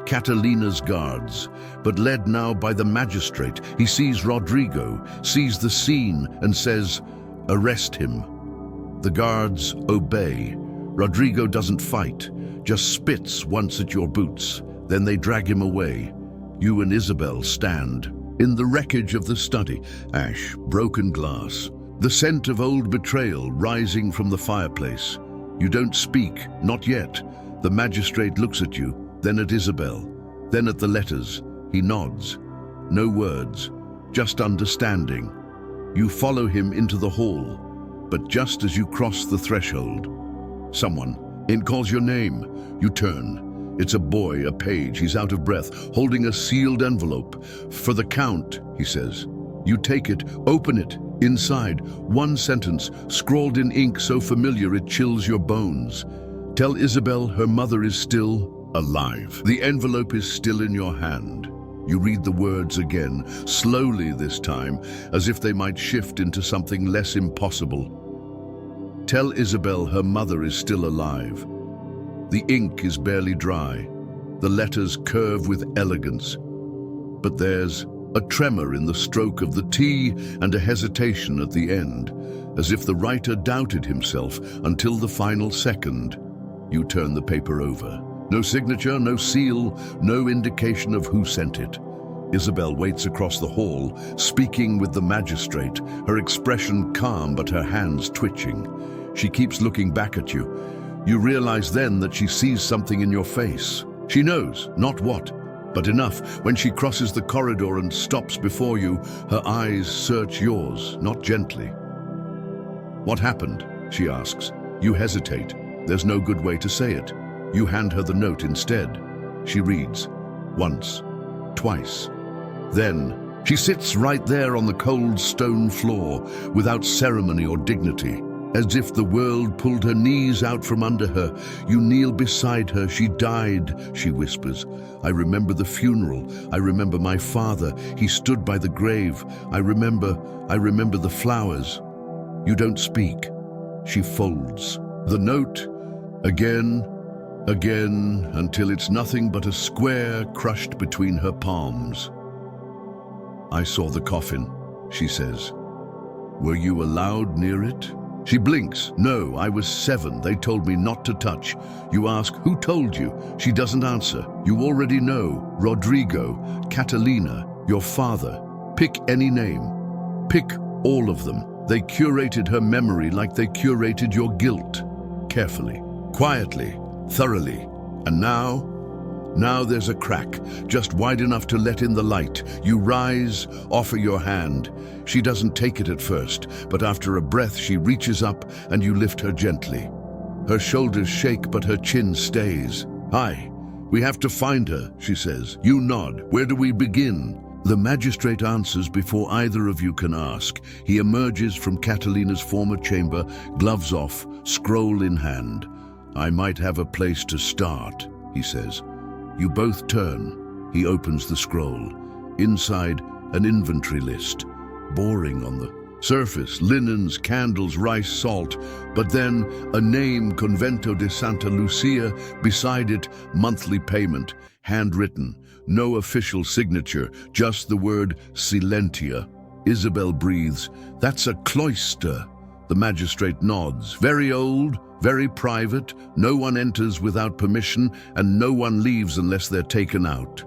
Catalina's guards, but led now by the magistrate. He sees Rodrigo, sees the scene, and says, arrest him. The guards obey. Rodrigo doesn't fight, just spits once at your boots. Then they drag him away. You and Isabel stand in the wreckage of the study. Ash, broken glass, the scent of old betrayal rising from the fireplace. You don't speak, not yet. The magistrate looks at you, then at Isabel, then at the letters. He nods. No words, just understanding. You follow him into the hall, but just as you cross the threshold, someone calls your name. You turn. It's a boy, a page. He's out of breath, holding a sealed envelope. For the Count, he says. You take it, open it. Inside, one sentence, scrawled in ink so familiar it chills your bones. Tell Isabel her mother is still alive. The envelope is still in your hand. You read the words again, slowly this time, as if they might shift into something less impossible. Tell Isabel her mother is still alive. The ink is barely dry. The letters curve with elegance. But there's a tremor in the stroke of the T and a hesitation at the end, as if the writer doubted himself until the final second. You turn the paper over. No signature, no seal, no indication of who sent it. Isabel waits across the hall, speaking with the magistrate, her expression calm but her hands twitching. She keeps looking back at you. You realize then that she sees something in your face. She knows, not what, but enough. When she crosses the corridor and stops before you, her eyes search yours, not gently. What happened? She asks. You hesitate. There's no good way to say it. You hand her the note instead. She reads. Once. Twice. Then, she sits right there on the cold stone floor, without ceremony or dignity, as if the world pulled her knees out from under her. You kneel beside her. She died, she whispers. I remember the funeral. I remember my father. He stood by the grave. I remember the flowers. You don't speak. She folds the note again, until it's nothing but a square crushed between her palms. I saw the coffin, she says. Were you allowed near it? She blinks. No, I was 7. They told me not to touch. You ask, who told you? She doesn't answer. You already know. Rodrigo, Catalina, your father. Pick any name. Pick all of them. They curated her memory like they curated your guilt. Carefully, quietly, thoroughly. And now there's a crack, just wide enough to let in the light. You rise, offer your hand. She doesn't take it at first, but after a breath she reaches up and you lift her gently. Her shoulders shake, but her chin stays. Hi, we have to find her, she says. You nod. Where do we begin? The magistrate answers before either of you can ask. He emerges from Catalina's former chamber, gloves off, scroll in hand. I might have a place to start, he says. You both turn. He opens the scroll. Inside, an inventory list. Boring on the surface, linens, candles, rice, salt. But then a name, Convento de Santa Lucia. Beside it, monthly payment, handwritten. No official signature, just the word Silentia. Isabel breathes. That's a cloister. The magistrate nods. Very old, very private. No one enters without permission, and no one leaves unless they're taken out.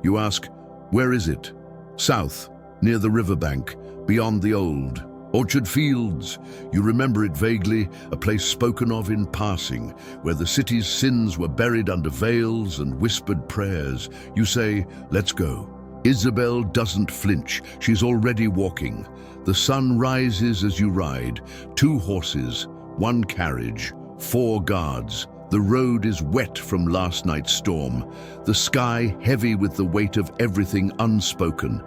You ask, where is it? South, near the riverbank, beyond the old. Orchard Fields. You remember it vaguely, a place spoken of in passing, where the city's sins were buried under veils and whispered prayers. You say, let's go. Isabel doesn't flinch. She's already walking. The sun rises as you ride. 2 horses, 1 carriage, 4 guards. The road is wet from last night's storm. The sky heavy with the weight of everything unspoken.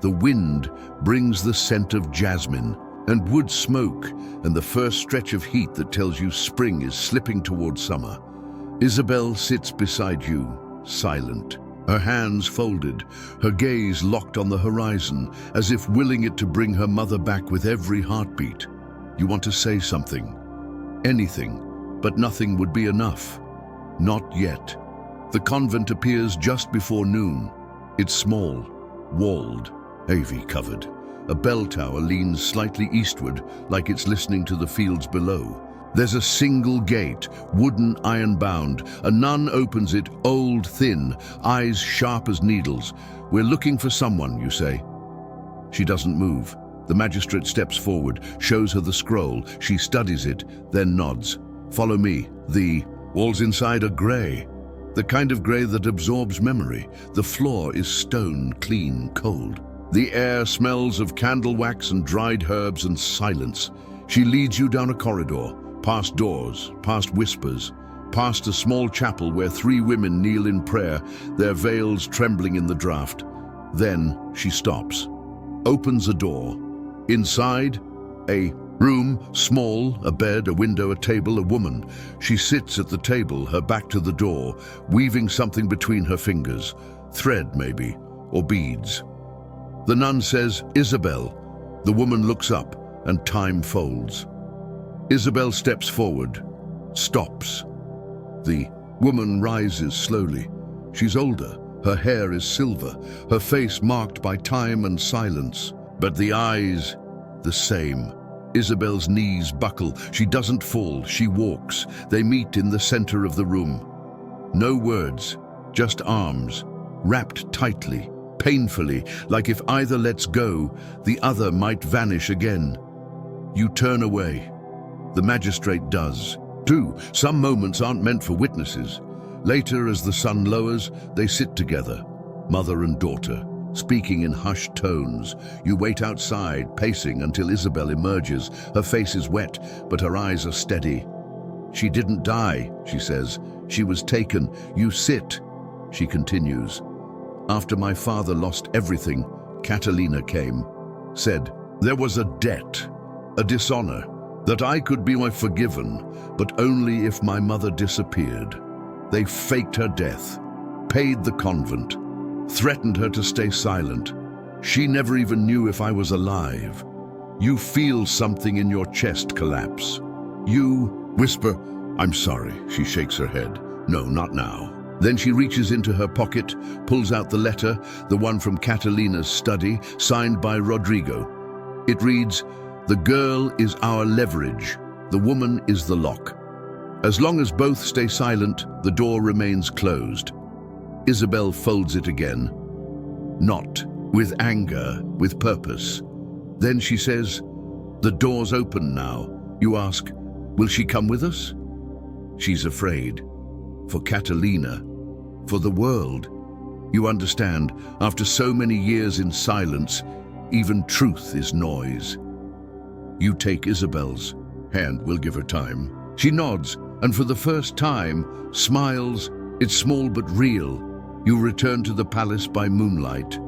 The wind brings the scent of jasmine and wood smoke, and the first stretch of heat that tells you spring is slipping toward summer. Isabel sits beside you, silent, her hands folded, her gaze locked on the horizon, as if willing it to bring her mother back with every heartbeat. You want to say something, anything, but nothing would be enough. Not yet. The convent appears just before noon. It's small, walled, ivy-covered. A bell tower leans slightly eastward, like it's listening to the fields below. There's a single gate, wooden, iron-bound. A nun opens it, old, thin, eyes sharp as needles. We're looking for someone, you say. She doesn't move. The magistrate steps forward, shows her the scroll. She studies it, then nods. Follow me. The walls inside are grey. The kind of grey that absorbs memory. The floor is stone, clean, cold. The air smells of candle wax and dried herbs and silence. She leads you down a corridor, past doors, past whispers, past a small chapel where 3 women kneel in prayer, their veils trembling in the draught. Then she stops, opens a door. Inside, a room, small, a bed, a window, a table, a woman. She sits at the table, her back to the door, weaving something between her fingers. Thread, maybe, or beads. The nun says, Isabel. The woman looks up, and time folds. Isabel steps forward, stops. The woman rises slowly. She's older. Her hair is silver, her face marked by time and silence. But the eyes, the same. Isabel's knees buckle. She doesn't fall. She walks. They meet in the center of the room. No words, just arms, wrapped tightly. Painfully, like if either lets go, the other might vanish again. You turn away. The magistrate does, too. Some moments aren't meant for witnesses. Later, as the sun lowers, they sit together, mother and daughter, speaking in hushed tones. You wait outside, pacing until Isabel emerges. Her face is wet, but her eyes are steady. She didn't die, she says. She was taken. You sit, she continues. After my father lost everything, Catalina came, said, there was a debt, a dishonor, that I could be forgiven, but only if my mother disappeared. They faked her death, paid the convent, threatened her to stay silent. She never even knew if I was alive. You feel something in your chest collapse. You whisper, I'm sorry. She shakes her head. No, not now. Then she reaches into her pocket, pulls out the letter, the one from Catalina's study, signed by Rodrigo. It reads, The girl is our leverage. The woman is the lock. As long as both stay silent, the door remains closed. Isabel folds it again. Not with anger, with purpose. Then she says, "The door's open now." You ask, "Will she come with us?" She's afraid. For Catalina. For the world. You understand, after so many years in silence, even truth is noise. You take Isabel's hand. We'll give her time. She nods, and for the first time, smiles. It's small but real. You return to the palace by moonlight.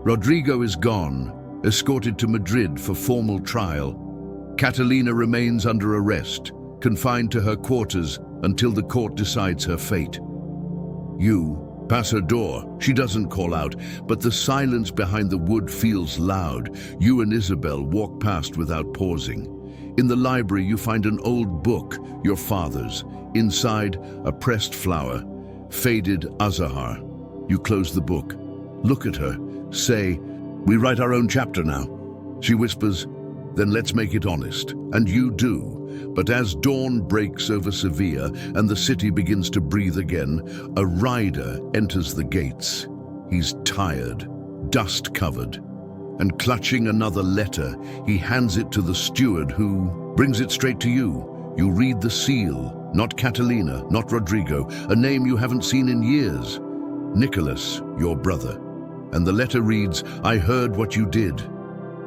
Rodrigo is gone, escorted to Madrid for formal trial. Catalina remains under arrest, confined to her quarters until the court decides her fate. You pass her door. She doesn't call out, but the silence behind the wood feels loud. You and Isabel walk past without pausing. In the library, you find an old book, your father's. Inside, a pressed flower, faded azahar. You close the book. Look at her. Say, "We write our own chapter now." She whispers, "Then let's make it honest." And you do. But as dawn breaks over Seville and the city begins to breathe again, a rider enters the gates. He's tired, dust-covered, and clutching another letter, he hands it to the steward who brings it straight to you. You read the seal. Not Catalina, not Rodrigo, a name you haven't seen in years. Nicholas, your brother. And the letter reads, "I heard what you did.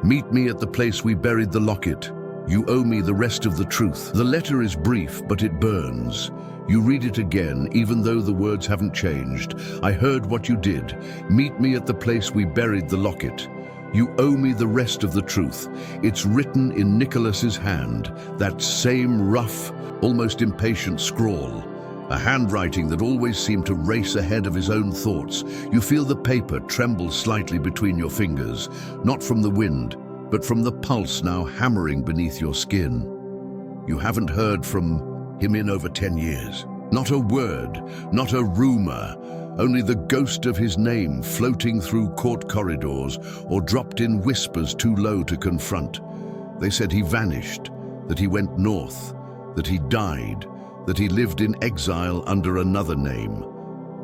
Meet me at the place we buried the locket. You owe me the rest of the truth." The letter is brief, but it burns. You read it again, even though the words haven't changed. "I heard what you did. Meet me at the place we buried the locket. You owe me the rest of the truth." It's written in Nicholas's hand, that same rough, almost impatient scrawl. A handwriting that always seemed to race ahead of his own thoughts. You feel the paper tremble slightly between your fingers, not from the wind, but from the pulse now hammering beneath your skin. You haven't heard from him in over 10 years. Not a word, not a rumor, only the ghost of his name floating through court corridors or dropped in whispers too low to confront. They said he vanished, that he went north, that he died, that he lived in exile under another name.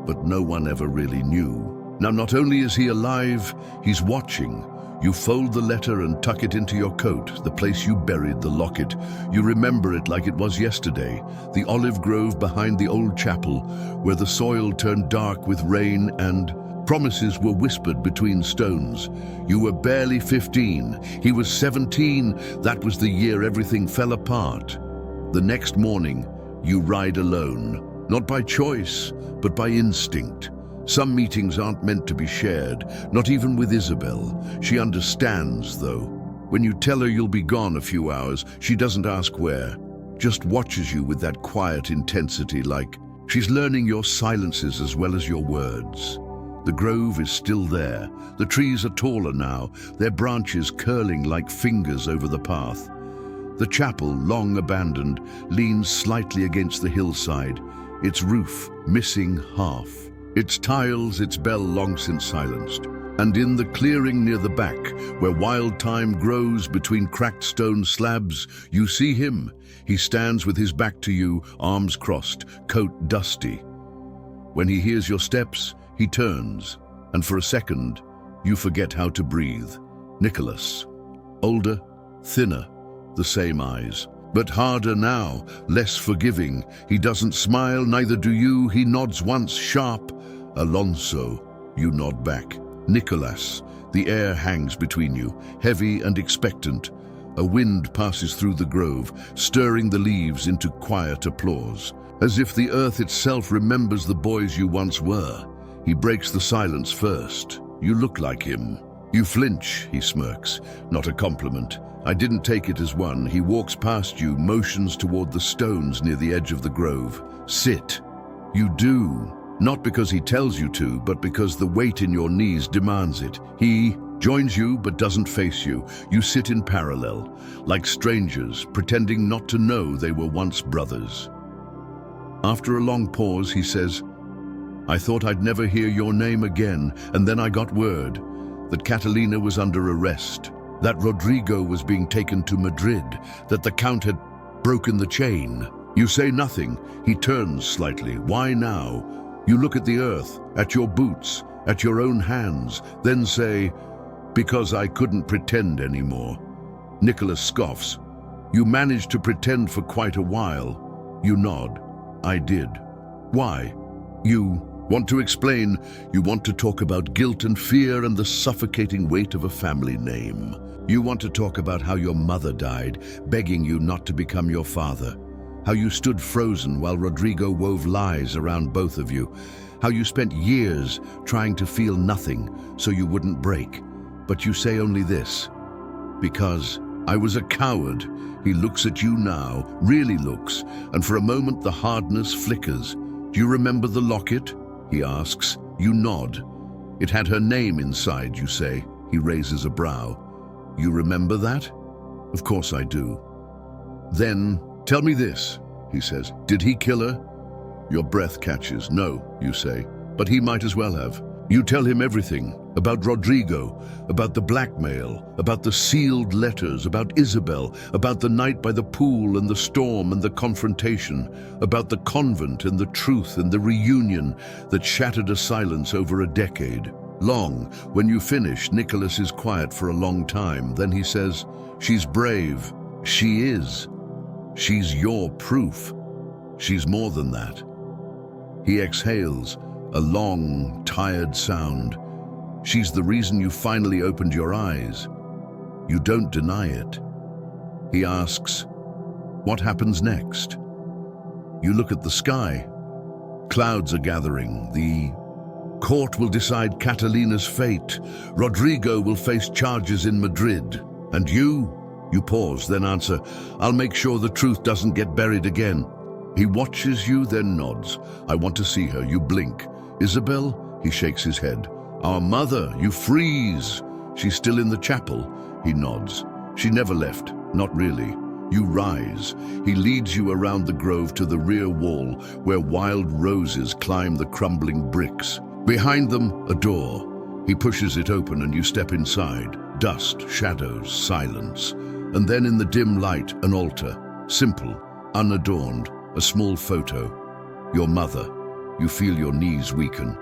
But no one ever really knew. Now, not only is he alive, he's watching. You fold the letter and tuck it into your coat, the place you buried the locket. You remember it like it was yesterday, the olive grove behind the old chapel, where the soil turned dark with rain and promises were whispered between stones. You were barely 15. He was 17. That was the year everything fell apart. The next morning, you ride alone, not by choice, but by instinct. Some meetings aren't meant to be shared, not even with Isabel. She understands, though. When you tell her you'll be gone a few hours, she doesn't ask where, just watches you with that quiet intensity, like she's learning your silences as well as your words. The grove is still there. The trees are taller now, their branches curling like fingers over the path. The chapel, long abandoned, leans slightly against the hillside, its roof missing half. Its tiles, its bell long since silenced. And in the clearing near the back, where wild thyme grows between cracked stone slabs, you see him. He stands with his back to you, arms crossed, coat dusty. When he hears your steps, he turns, and for a second, you forget how to breathe. Nicholas, older, thinner, the same eyes. But harder now, less forgiving. He doesn't smile, neither do you. He nods once, sharp. "Alonso," you nod back. "Nicolas." The air hangs between you, heavy and expectant. A wind passes through the grove, stirring the leaves into quiet applause. As if the earth itself remembers the boys you once were. He breaks the silence first. "You look like him." You flinch, he smirks. Not a compliment. I didn't take it as one. He walks past you, motions toward the stones near the edge of the grove. "Sit." You do, not because he tells you to, but because the weight in your knees demands it. He joins you but doesn't face you. You sit in parallel, like strangers, pretending not to know they were once brothers. After a long pause, he says, "I thought I'd never hear your name again, and then I got word that Catalina was under arrest. that Rodrigo was being taken to Madrid, that the Count had broken the chain. You say nothing. He turns slightly. Why now? You look at the earth, at your boots, at your own hands, then say, because I couldn't pretend anymore. Nicholas scoffs. You managed to pretend for quite a while. You nod. I did. Why? You want to explain. You want to talk about guilt and fear and the suffocating weight of a family name. You want to talk about how your mother died, begging you not to become your father. How you stood frozen while Rodrigo wove lies around both of you. How you spent years trying to feel nothing so you wouldn't break. But you say only this. Because I was a coward. He looks at you now, really looks, and for a moment the hardness flickers. Do you remember the locket? He asks. You nod. It had her name inside, you say. He raises a brow. You remember that? Of course I do. Then, tell me this, he says. Did he kill her? Your breath catches. No, you say. But he might as well have. You tell him everything. About Rodrigo, about the blackmail, about the sealed letters, about Isabel, about the night by the pool and the storm and the confrontation, about the convent and the truth and the reunion that shattered a silence over a decade. Long. When you finish, Nicholas is quiet for a long time. Then he says, she's brave. She is. She's your proof. She's more than that. He exhales, a long, tired sound. She's the reason you finally opened your eyes. You don't deny it. He asks, what happens next? You look at the sky. Clouds are gathering. The court will decide Catalina's fate. Rodrigo will face charges in Madrid. And you pause, then answer, I'll make sure the truth doesn't get buried again. He watches you, then nods. I want to see her. You blink. Isabel? He shakes his head. Our mother. You freeze. She's still in the chapel. He nods. She never left. Not really. You rise. He leads you around the grove to the rear wall, where wild roses climb the crumbling bricks. Behind them, a door. He pushes it open and you step inside. Dust, shadows, silence. And then in the dim light, an altar. Simple, unadorned, a small photo. Your mother. You feel your knees weaken.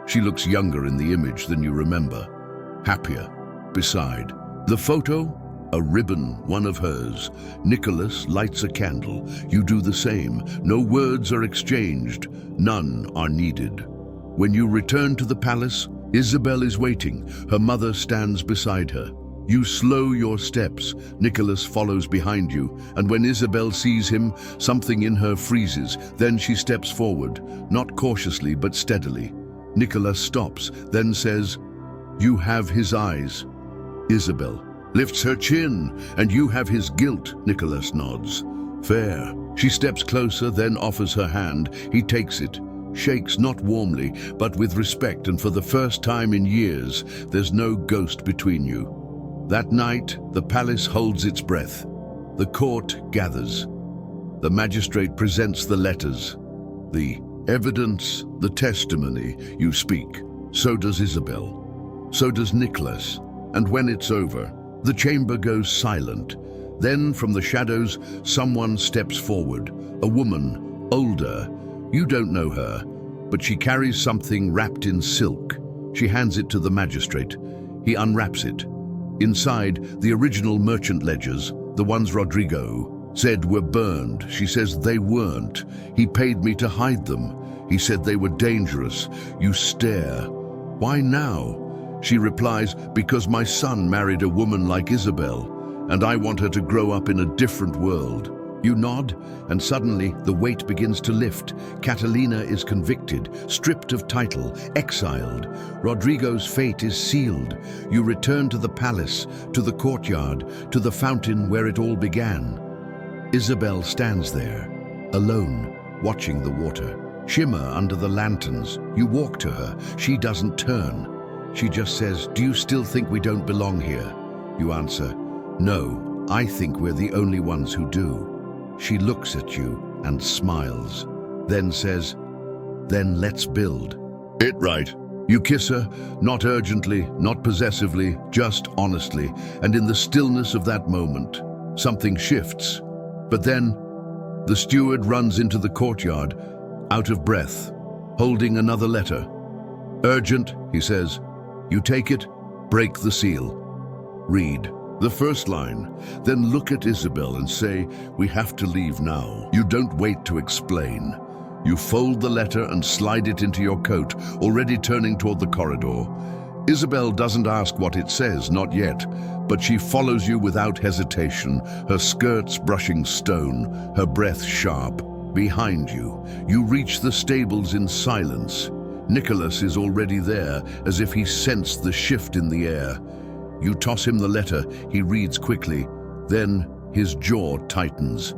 She looks younger in the image than you remember. Happier. Beside. The photo? A ribbon, one of hers. Nicholas lights a candle. You do the same. No words are exchanged. None are needed. When you return to the palace, Isabel is waiting. Her mother stands beside her. You slow your steps. Nicholas follows behind you, and when Isabel sees him, something in her freezes. Then she steps forward, not cautiously but steadily. Nicholas stops, then says, you have his eyes. Isabel lifts her chin, and you have his guilt. Nicholas nods. Fair. She steps closer, then offers her hand. He takes it. Shakes not warmly, but with respect, and for the first time in years, there's no ghost between you. That night, the palace holds its breath. The court gathers. The magistrate presents the letters, the evidence, the testimony. You speak. So does Isabel. So does Nicholas. And when it's over, the chamber goes silent. Then, from the shadows, someone steps forward. A woman, older. You don't know her, but she carries something wrapped in silk. She hands it to the magistrate. He unwraps it. Inside, the original merchant ledgers, the ones Rodrigo said were burned. She says they weren't. He paid me to hide them. He said they were dangerous. You stare. Why now? She replies, because my son married a woman like Isabel, and I want her to grow up in a different world. You nod, and suddenly the weight begins to lift. Catalina is convicted, stripped of title, exiled. Rodrigo's fate is sealed. You return to the palace, to the courtyard, to the fountain where it all began. Isabel stands there, alone, watching the water shimmer under the lanterns. You walk to her. She doesn't turn. She just says, do you still think we don't belong here? You answer, no, I think we're the only ones who do. She looks at you and smiles, then says, then let's build. It right. You kiss her, not urgently, not possessively, just honestly, and in the stillness of that moment, something shifts. But then, the steward runs into the courtyard, out of breath, holding another letter. "Urgent," he says. You take it, break the seal. Read the first line, then look at Isabel and say, "We have to leave now." You don't wait to explain. You fold the letter and slide it into your coat, already turning toward the corridor. Isabel doesn't ask what it says, not yet, but she follows you without hesitation, her skirts brushing stone, her breath sharp. Behind you, you reach the stables in silence. Nicholas is already there, as if he sensed the shift in the air. You toss him the letter, he reads quickly, then his jaw tightens.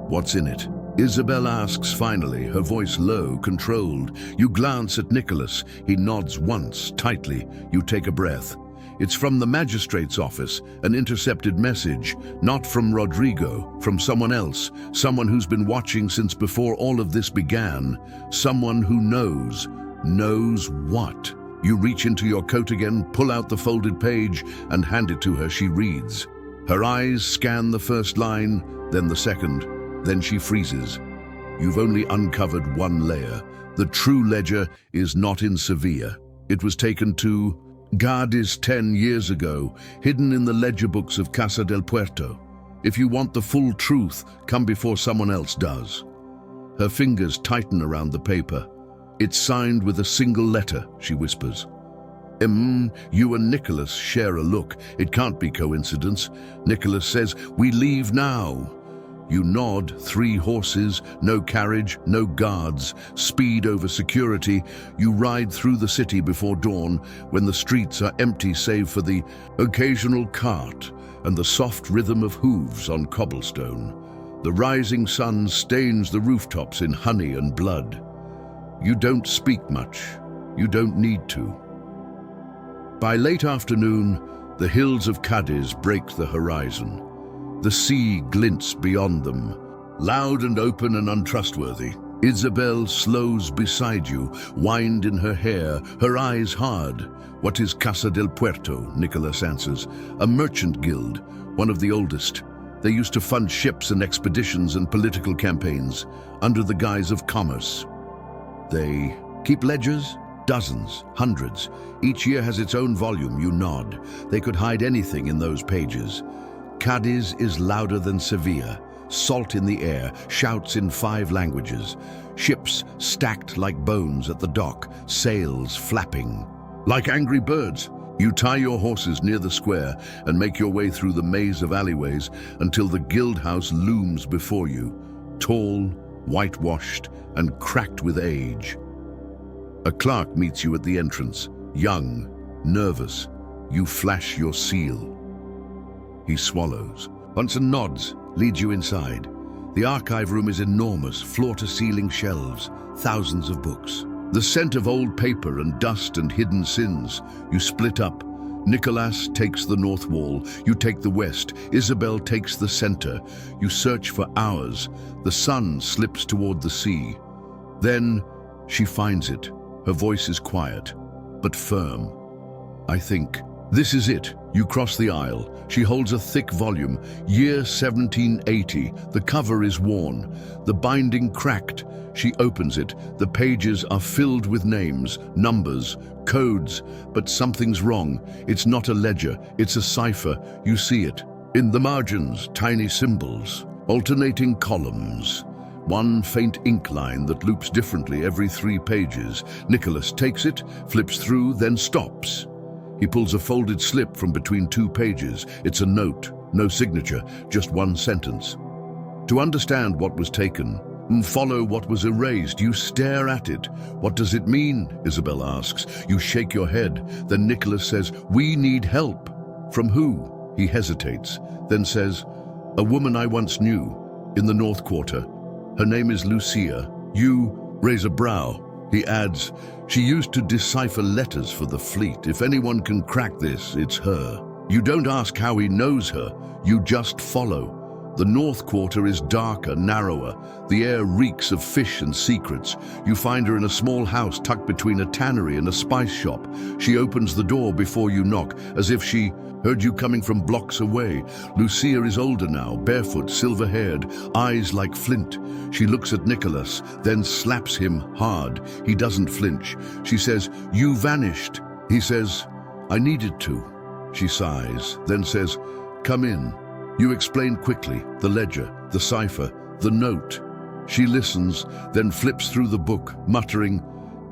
"What's in it?" Isabel asks finally, her voice low, controlled. You glance at Nicholas. He nods once, tightly. You take a breath. It's from the magistrate's office, an intercepted message, not from Rodrigo, from someone else, someone who's been watching since before all of this began, someone who knows. Knows what? You reach into your coat again, pull out the folded page, and hand it to her. She reads. Her eyes scan the first line, then the second. Then she freezes. You've only uncovered one layer. The true ledger is not in Seville. It was taken to Gades 10 years ago, hidden in the ledger books of Casa del Puerto. If you want the full truth, come before someone else does. Her fingers tighten around the paper. It's signed with a single letter, she whispers. You and Nicholas share a look. It can't be coincidence. Nicholas says, "We leave now." You nod, 3 horses, no carriage, no guards, speed over security. You ride through the city before dawn, when the streets are empty save for the occasional cart and the soft rhythm of hooves on cobblestone. The rising sun stains the rooftops in honey and blood. You don't speak much. You don't need to. By late afternoon, the hills of Cadiz break the horizon. The sea glints beyond them, loud and open and untrustworthy. Isabel slows beside you, wind in her hair, her eyes hard. "What is Casa del Puerto?" Nicholas answers. "A merchant guild, one of the oldest. They used to fund ships and expeditions and political campaigns, under the guise of commerce. They keep ledgers? Dozens, hundreds. Each year has its own volume." You nod. They could hide anything in those pages. Cadiz is louder than Seville, salt in the air, shouts in 5 languages. Ships stacked like bones at the dock, sails flapping. Like angry birds, you tie your horses near the square and make your way through the maze of alleyways until the guild house looms before you, tall, whitewashed, and cracked with age. A clerk meets you at the entrance, young, nervous. You flash your seal. He swallows. Bunsen nods, leads you inside. The archive room is enormous, floor-to-ceiling shelves, thousands of books. The scent of old paper and dust and hidden sins. You split up. Nicholas takes the north wall. You take the west. Isabel takes the center. You search for hours. The sun slips toward the sea. Then she finds it. Her voice is quiet, but firm. "I think. This is it." You cross the aisle. She holds a thick volume, year 1780. The cover is worn, the binding cracked. She opens it. The pages are filled with names, numbers, codes, but something's wrong. It's not a ledger, it's a cipher. You see it. In the margins, tiny symbols, alternating columns. One faint ink line that loops differently every 3 pages. Nicholas takes it, flips through, then stops. He pulls a folded slip from between 2 pages. It's a note, no signature, just one sentence. To understand what was taken, follow what was erased, you stare at it. "What does it mean?" Isabel asks. You shake your head. Then Nicholas says, "We need help." "From who?" He hesitates, then says, "A woman I once knew, in the North Quarter. Her name is Lucia." You raise a brow. He adds, "She used to decipher letters for the fleet. If anyone can crack this, it's her." You don't ask how he knows her, you just follow. The north quarter is darker, narrower. The air reeks of fish and secrets. You find her in a small house tucked between a tannery and a spice shop. She opens the door before you knock, as if she heard you coming from blocks away. Lucia is older now, barefoot, silver-haired, eyes like flint. She looks at Nicholas, then slaps him hard. He doesn't flinch. She says, "You vanished." He says, "I needed to." She sighs, then says, "Come in." You explain quickly, the ledger, the cipher, the note. She listens, then flips through the book, muttering,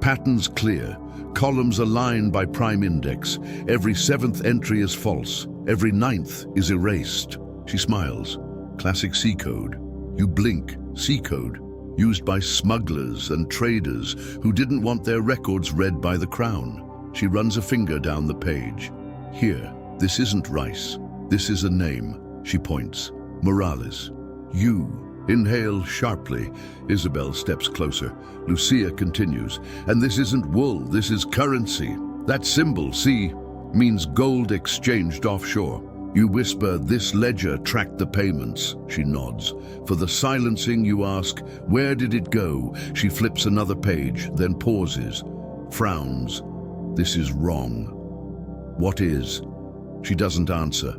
"Patterns clear, columns aligned by prime index. Every 7th entry is false, every 9th is erased." She smiles. Classic C code. You blink, C code, used by smugglers and traders who didn't want their records read by the crown. She runs a finger down the page. "Here, this isn't rice. This is a name." She points. "Morales. You." Inhale sharply. Isabel steps closer. Lucia continues. "And this isn't wool, this is currency. That symbol, see, means gold exchanged offshore." You whisper, "This ledger tracked the payments." She nods. For the silencing, you ask, "Where did it go?" She flips another page, then pauses, frowns. "This is wrong." "What is?" She doesn't answer,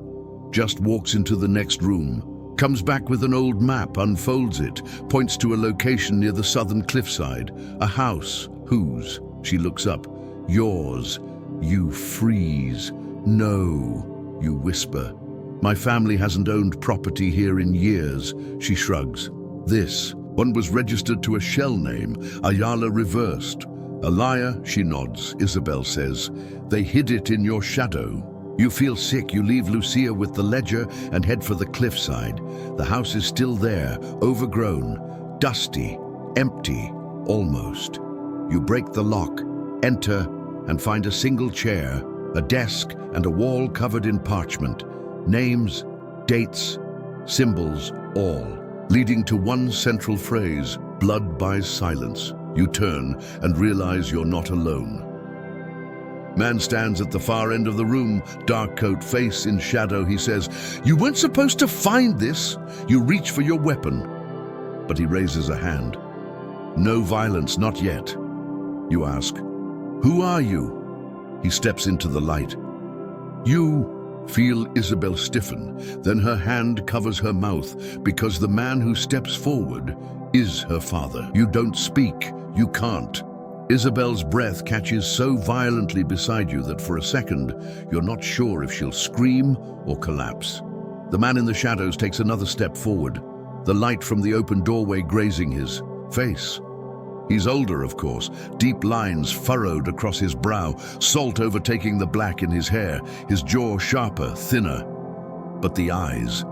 just walks into the next room, comes back with an old map, unfolds it, points to a location near the southern cliffside. A house. Whose? She looks up. "Yours." You freeze. "No." You whisper. "My family hasn't owned property here in years." She shrugs. "This one was registered to a shell name, Ayala reversed." "A liar," she nods. Isabel says, "They hid it in your shadow." You feel sick. You leave Lucia with the ledger and head for the cliffside. The house is still there, overgrown, dusty, empty, almost. You break the lock, enter, and find a single chair, a desk, and a wall covered in parchment. Names, dates, symbols, all, leading to one central phrase, "Blood buys silence." You turn and realize you're not alone. Man stands at the far end of the room, dark coat, face in shadow. He says, "You weren't supposed to find this." You reach for your weapon, but he raises a hand. "No violence, not yet." You ask, "Who are you?" He steps into the light. You feel Isabel stiffen, then her hand covers her mouth, because the man who steps forward is her father. You don't speak, you can't. Isabel's breath catches so violently beside you that for a second, you're not sure if she'll scream or collapse. The man in the shadows takes another step forward, the light from the open doorway grazing his face. He's older, of course, deep lines furrowed across his brow, salt overtaking the black in his hair, his jaw sharper, thinner. But the eyes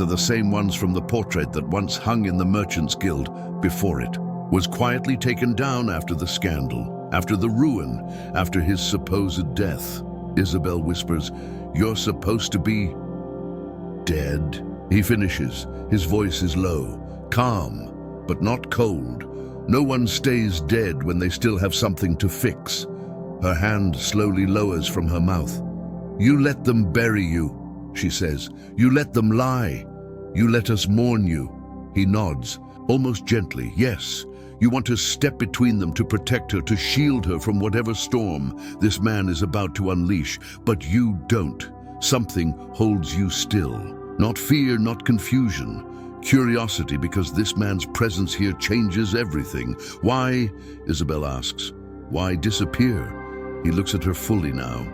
are the same ones from the portrait that once hung in the Merchants Guild before it was quietly taken down after the scandal, after the ruin, after his supposed death. Isabel whispers, "You're supposed to be dead." He finishes. His voice is low, calm, but not cold. No one stays dead when they still have something to fix. Her hand slowly lowers from her mouth. "You let them bury you," she says. "You let them lie. You let us mourn you." He nods, almost gently. "Yes. You want to step between them, to protect her, to shield her from whatever storm this man is about to unleash. But you don't. Something holds you still. Not fear, not confusion. Curiosity, because this man's presence here changes everything. Why, Isabel asks, why disappear? He looks at her fully now.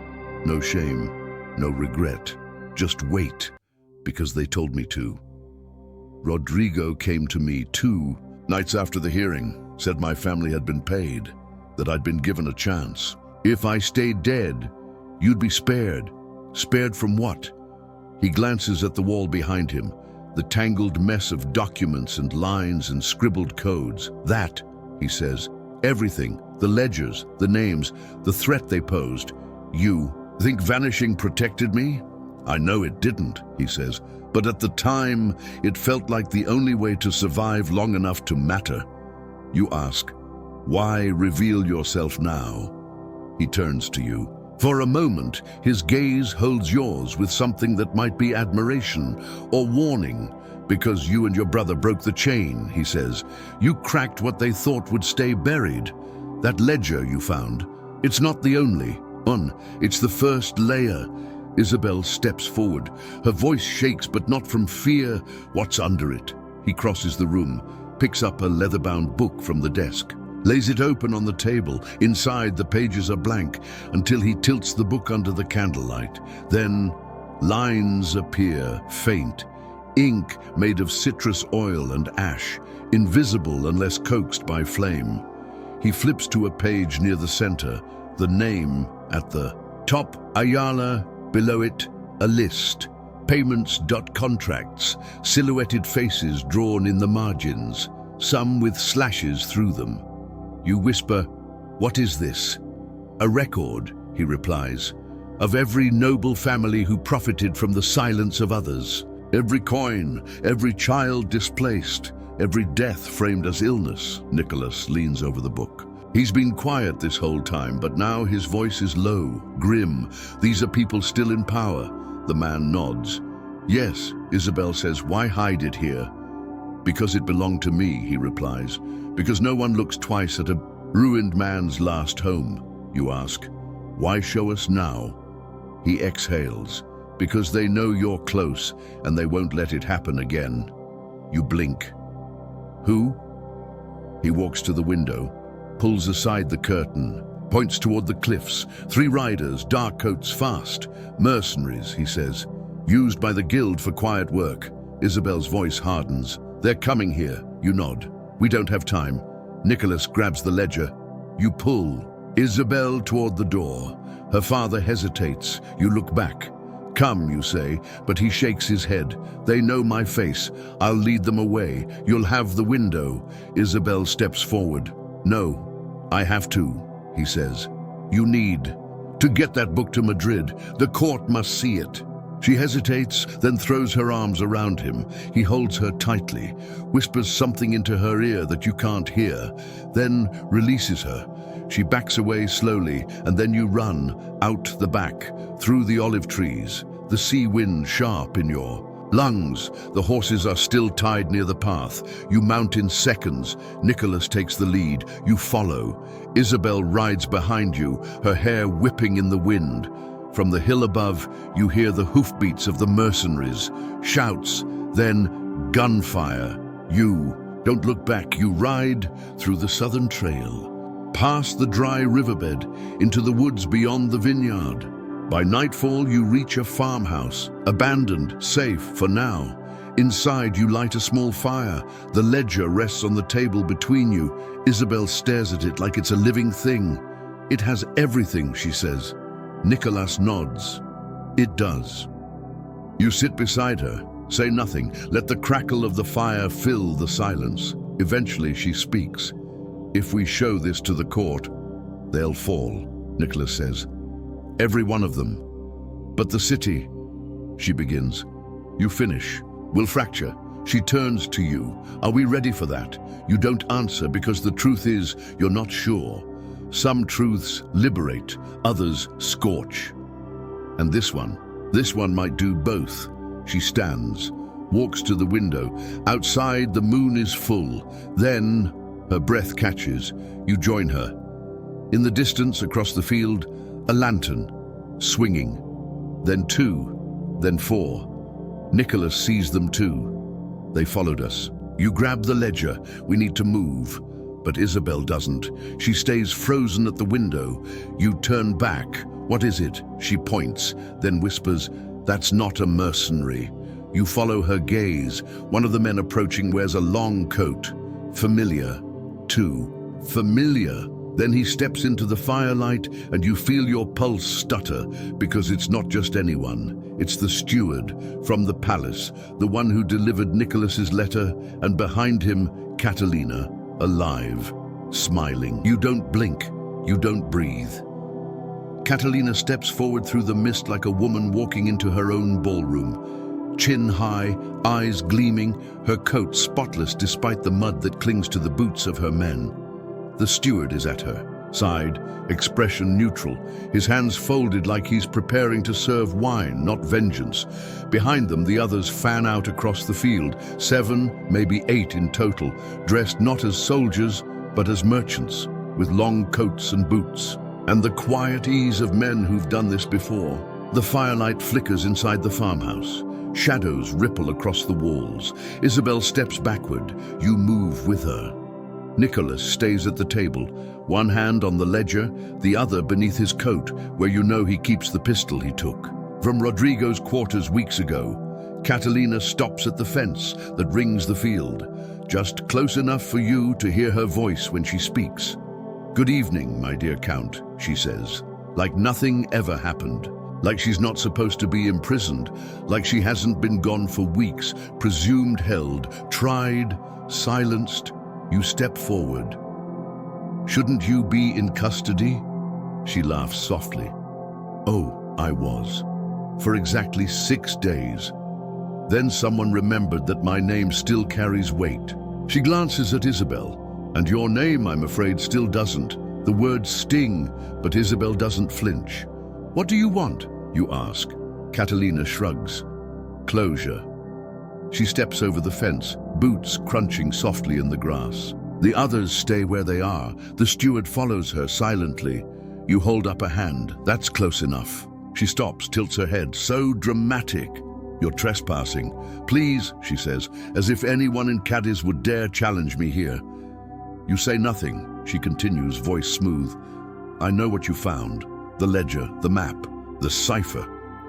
No shame, no regret. Just wait, because they told me to. Rodrigo came to me 2 nights after the hearing, said my family had been paid, that I'd been given a chance. If I stayed dead, you'd be spared. Spared from what? He glances at the wall behind him, the tangled mess of documents and lines and scribbled codes. That, he says, everything, the ledgers, the names, the threat they posed. You think vanishing protected me? I know it didn't, he says, but at the time, it felt like the only way to survive long enough to matter. You ask, why reveal yourself now? He turns to you. For a moment, his gaze holds yours with something that might be admiration or warning. Because you and your brother broke the chain, he says. You cracked what they thought would stay buried. That ledger you found, it's not the only one. It's the first layer. Isabel steps forward. Her voice shakes, but not from fear. What's under it? He crosses the room, picks up a leather-bound book from the desk, lays it open on the table. Inside, the pages are blank until he tilts the book under the candlelight. Then lines appear, faint. Ink made of citrus oil and ash, invisible unless coaxed by flame. He flips to a page near the center, the name at the top, Ayala, below it, a list. Payments.contracts, silhouetted faces drawn in the margins, some with slashes through them. You whisper, "What is this?" "A record," he replies, "of every noble family who profited from the silence of others. Every coin, every child displaced, every death framed as illness." Nicholas leans over the book. He's been quiet this whole time, but now his voice is low, grim. "These are people still in power." The man nods. "Yes," Isabel says. "Why hide it here?" "Because it belonged to me," he replies. "Because no one looks twice at a ruined man's last home." You ask, "Why show us now?" He exhales. "Because they know you're close and they won't let it happen again." You blink. "Who?" He walks to the window, pulls aside the curtain, points toward the cliffs. 3 riders, dark coats, fast. "Mercenaries," he says, "used by the guild for quiet work." Isabel's voice hardens. "They're coming here." You nod. "We don't have time." Nicholas grabs the ledger. You pull Isabel toward the door. Her father hesitates. You look back. "Come," you say, but he shakes his head. "They know my face. I'll lead them away. You'll have the window." Isabel steps forward. "No, I have to," he says. "You need to get that book to Madrid. The court must see it." She hesitates, then throws her arms around him. He holds her tightly, whispers something into her ear that you can't hear, then releases her. She backs away slowly, and then you run, out the back, through the olive trees, the sea wind sharp in your lungs. The horses are still tied near the path. You mount in seconds. Nicholas takes the lead. You follow. Isabel rides behind you, her hair whipping in the wind. From the hill above, you hear the hoofbeats of the mercenaries, shouts, then gunfire. You don't look back. You ride through the southern trail, past the dry riverbed, into the woods beyond the vineyard. By nightfall, you reach a farmhouse, abandoned, safe for now. Inside, you light a small fire. The ledger rests on the table between you. Isabel stares at it like it's a living thing. "It has everything," she says. Nicholas nods. "It does." You sit beside her, say nothing, let the crackle of the fire fill the silence. Eventually, she speaks. "If we show this to the court, they'll fall," Nicholas says. "Every one of them. But the city," she begins. You finish. "Will fracture." She turns to you. "Are we ready for that?" You don't answer because the truth is you're not sure. Some truths liberate, others scorch. And this one might do both. She stands, walks to the window. Outside, the moon is full. Then her breath catches. You join her. In the distance, across the field, a lantern, swinging. Then 2, then 4. Nicholas sees them too. They followed us. You grab the ledger. "We need to move." But Isabel doesn't. She stays frozen at the window. You turn back. "What is it?" She points, then whispers, "That's not a mercenary." You follow her gaze. One of the men approaching wears a long coat. Familiar, too. Familiar. Then he steps into the firelight and you feel your pulse stutter because it's not just anyone. It's the steward from the palace, the one who delivered Nicholas's letter, and behind him, Catalina, alive, smiling. You don't blink. You don't breathe. Catalina steps forward through the mist like a woman walking into her own ballroom. Chin high, eyes gleaming, her coat spotless despite the mud that clings to the boots of her men. The steward is at her. Side, expression neutral, his hands folded like he's preparing to serve wine, not vengeance. Behind them, the others fan out across the field, 7, maybe 8 in total, dressed not as soldiers, but as merchants, with long coats and boots. And the quiet ease of men who've done this before. The firelight flickers inside the farmhouse. Shadows ripple across the walls. Isabel steps backward. You move with her. Nicholas stays at the table, one hand on the ledger, the other beneath his coat, where you know he keeps the pistol he took. From Rodrigo's quarters weeks ago, Catalina stops at the fence that rings the field, just close enough for you to hear her voice when she speaks. "Good evening, my dear Count," she says, like nothing ever happened. Like she's not supposed to be imprisoned, like she hasn't been gone for weeks, presumed held, tried, silenced. You step forward. "Shouldn't you be in custody?" She laughs softly. "Oh, I was. For exactly 6 days. Then someone remembered that my name still carries weight." She glances at Isabel. "And your name, I'm afraid, still doesn't. The words sting, but Isabel doesn't flinch." "What do you want?" you ask. Catalina shrugs. "Closure." She steps over the fence, boots crunching softly in the grass. The others stay where they are. The steward follows her silently. You hold up a hand. "That's close enough." She stops, tilts her head. "So dramatic." "You're trespassing." "Please," she says, as if anyone in Cadiz would dare challenge me here. You say nothing. She continues, voice smooth. "I know what you found. The ledger, the map, the cipher.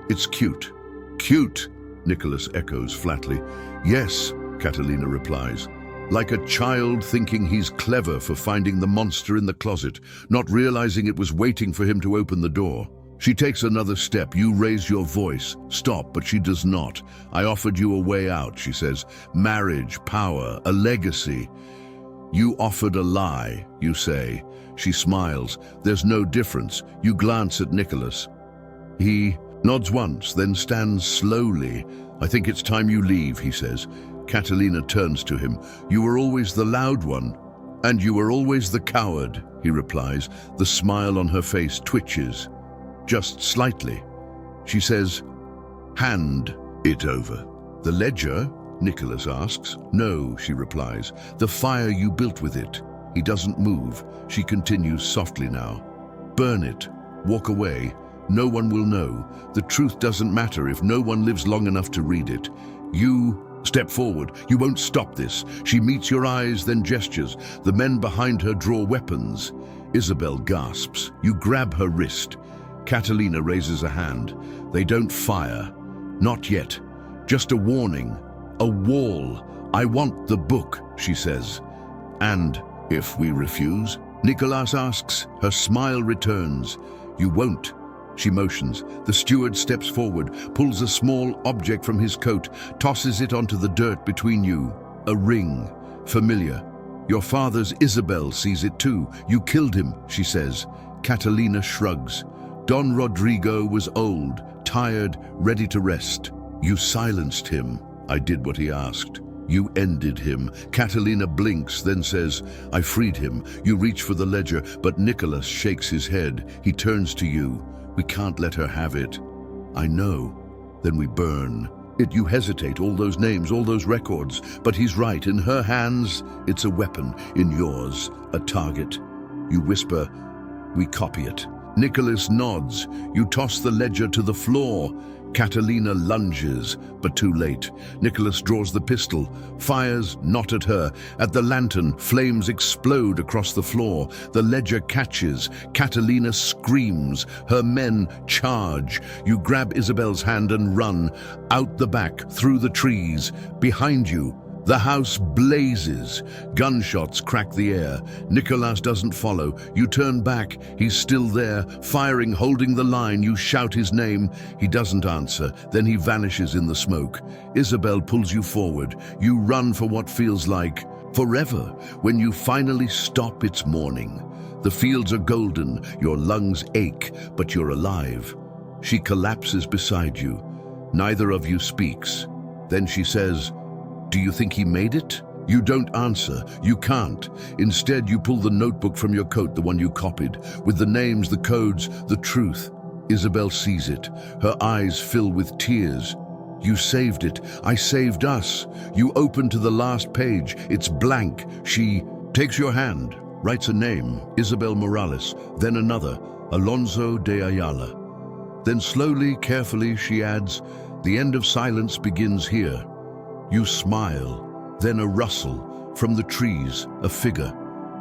It's cute." "Cute," Nicholas echoes flatly. "Yes," Catalina replies. Like a child thinking he's clever for finding the monster in the closet, not realizing it was waiting for him to open the door. She takes another step. You raise your voice. Stop, but she does not. "I offered you a way out," she says. "Marriage, power, a legacy." "You offered a lie," you say. She smiles. "There's no difference." You glance at Nicholas. He nods once, then stands slowly. "I think it's time you leave," he says. Catalina turns to him. "You were always the loud one." "And you were always the coward," he replies. The smile on her face twitches. Just slightly. She says, "Hand it over." "The ledger?" Nicholas asks. "No," she replies. "The fire you built with it." He doesn't move. She continues softly now. "Burn it. Walk away. No one will know. The truth doesn't matter if no one lives long enough to read it. You step forward. You won't stop this." She meets your eyes, then gestures. The men behind her draw weapons. Isabel gasps. You grab her wrist. Catalina raises a hand. They don't fire. Not yet. Just a warning. A wall. "I want the book," she says. "And if we refuse?" Nicholas asks. Her smile returns. "You won't." She motions. The steward steps forward, pulls a small object from his coat, tosses it onto the dirt between you. A ring. Familiar. "Your father's Isabel sees it too. You killed him," she says. Catalina shrugs. "Don Rodrigo was old, tired, ready to rest. You silenced him." "I did what he asked." "You ended him." Catalina blinks, then says, "I freed him." You reach for the ledger, but Nicholas shakes his head. He turns to you. "We can't let her have it." "I know." "Then we burn it." You hesitate, all those names, all those records. But he's right. In her hands, it's a weapon. In yours, a target. You whisper, "We copy it." Nicholas nods. You toss the ledger to the floor. Catalina lunges, but too late. Nicholas draws the pistol, fires not at her. At the lantern, flames explode across the floor. The ledger catches. Catalina screams. Her men charge. You grab Isabel's hand and run. Out the back, through the trees. Behind you, the house blazes. Gunshots crack the air. Nicholas doesn't follow. You turn back. He's still there, firing, holding the line. You shout his name. He doesn't answer. Then he vanishes in the smoke. Isabel pulls you forward. You run for what feels like forever. When you finally stop, it's morning. The fields are golden. Your lungs ache, but you're alive. She collapses beside you. Neither of you speaks. Then she says, "Do you think he made it?" You don't answer. You can't. Instead, you pull the notebook from your coat, the one you copied, with the names, the codes, the truth. Isabel sees it. Her eyes fill with tears. You saved it. I saved us. You open to the last page. It's blank. She takes your hand, writes a name, Isabel Morales, then another, Alonso de Ayala. Then slowly, carefully, she adds, the end of silence begins here. You smile. Then a rustle. From the trees, a figure.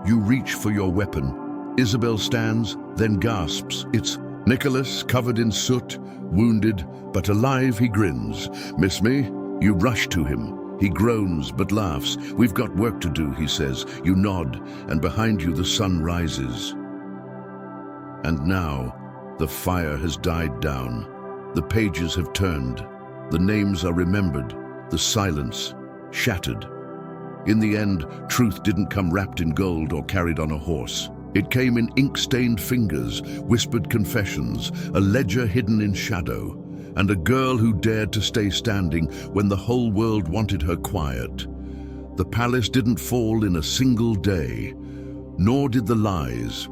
You reach for your weapon. Isabel stands, then gasps. It's Nicholas, covered in soot, wounded, but alive. He grins. Miss me? You rush to him. He groans, but laughs. We've got work to do, he says. You nod, and behind you the sun rises. And now, the fire has died down. The pages have turned. The names are remembered. The silence shattered. In the end, truth didn't come wrapped in gold or carried on a horse. It came in ink-stained fingers, whispered confessions, a ledger hidden in shadow, and a girl who dared to stay standing when the whole world wanted her quiet. The palace didn't fall in a single day, nor did the lies,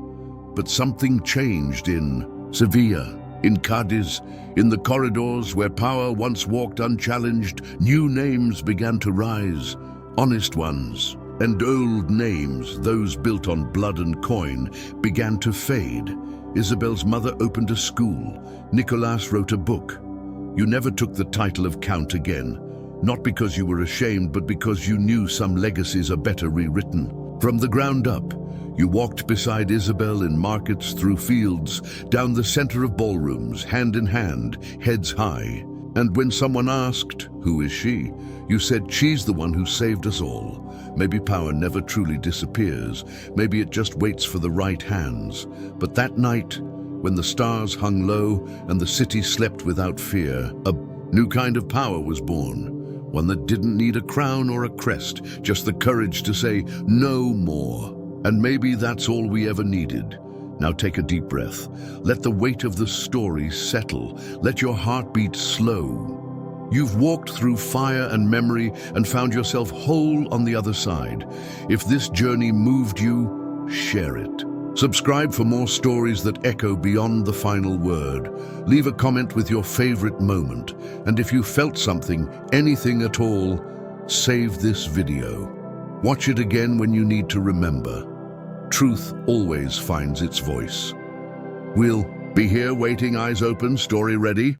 but something changed in Seville, in Cadiz, in the corridors where power once walked unchallenged. New names began to rise, honest ones, and old names, those built on blood and coin, began to fade. Isabel's mother opened a school. Nicolas wrote a book. You never took the title of Count again, not because you were ashamed, but because you knew some legacies are better rewritten. From the ground up, you walked beside Isabel in markets, through fields, down the center of ballrooms, hand in hand, heads high. And when someone asked, who is she? You said, she's the one who saved us all. Maybe power never truly disappears. Maybe it just waits for the right hands. But that night, when the stars hung low and the city slept without fear, a new kind of power was born. One that didn't need a crown or a crest, just the courage to say no more. And maybe that's all we ever needed. Now take a deep breath. Let the weight of the story settle. Let your heart beat slow. You've walked through fire and memory and found yourself whole on the other side. If this journey moved you, share it. Subscribe for more stories that echo beyond the final word. Leave a comment with your favorite moment. And if you felt something, anything at all, save this video. Watch it again when you need to remember. Truth always finds its voice. We'll be here waiting, eyes open, story ready.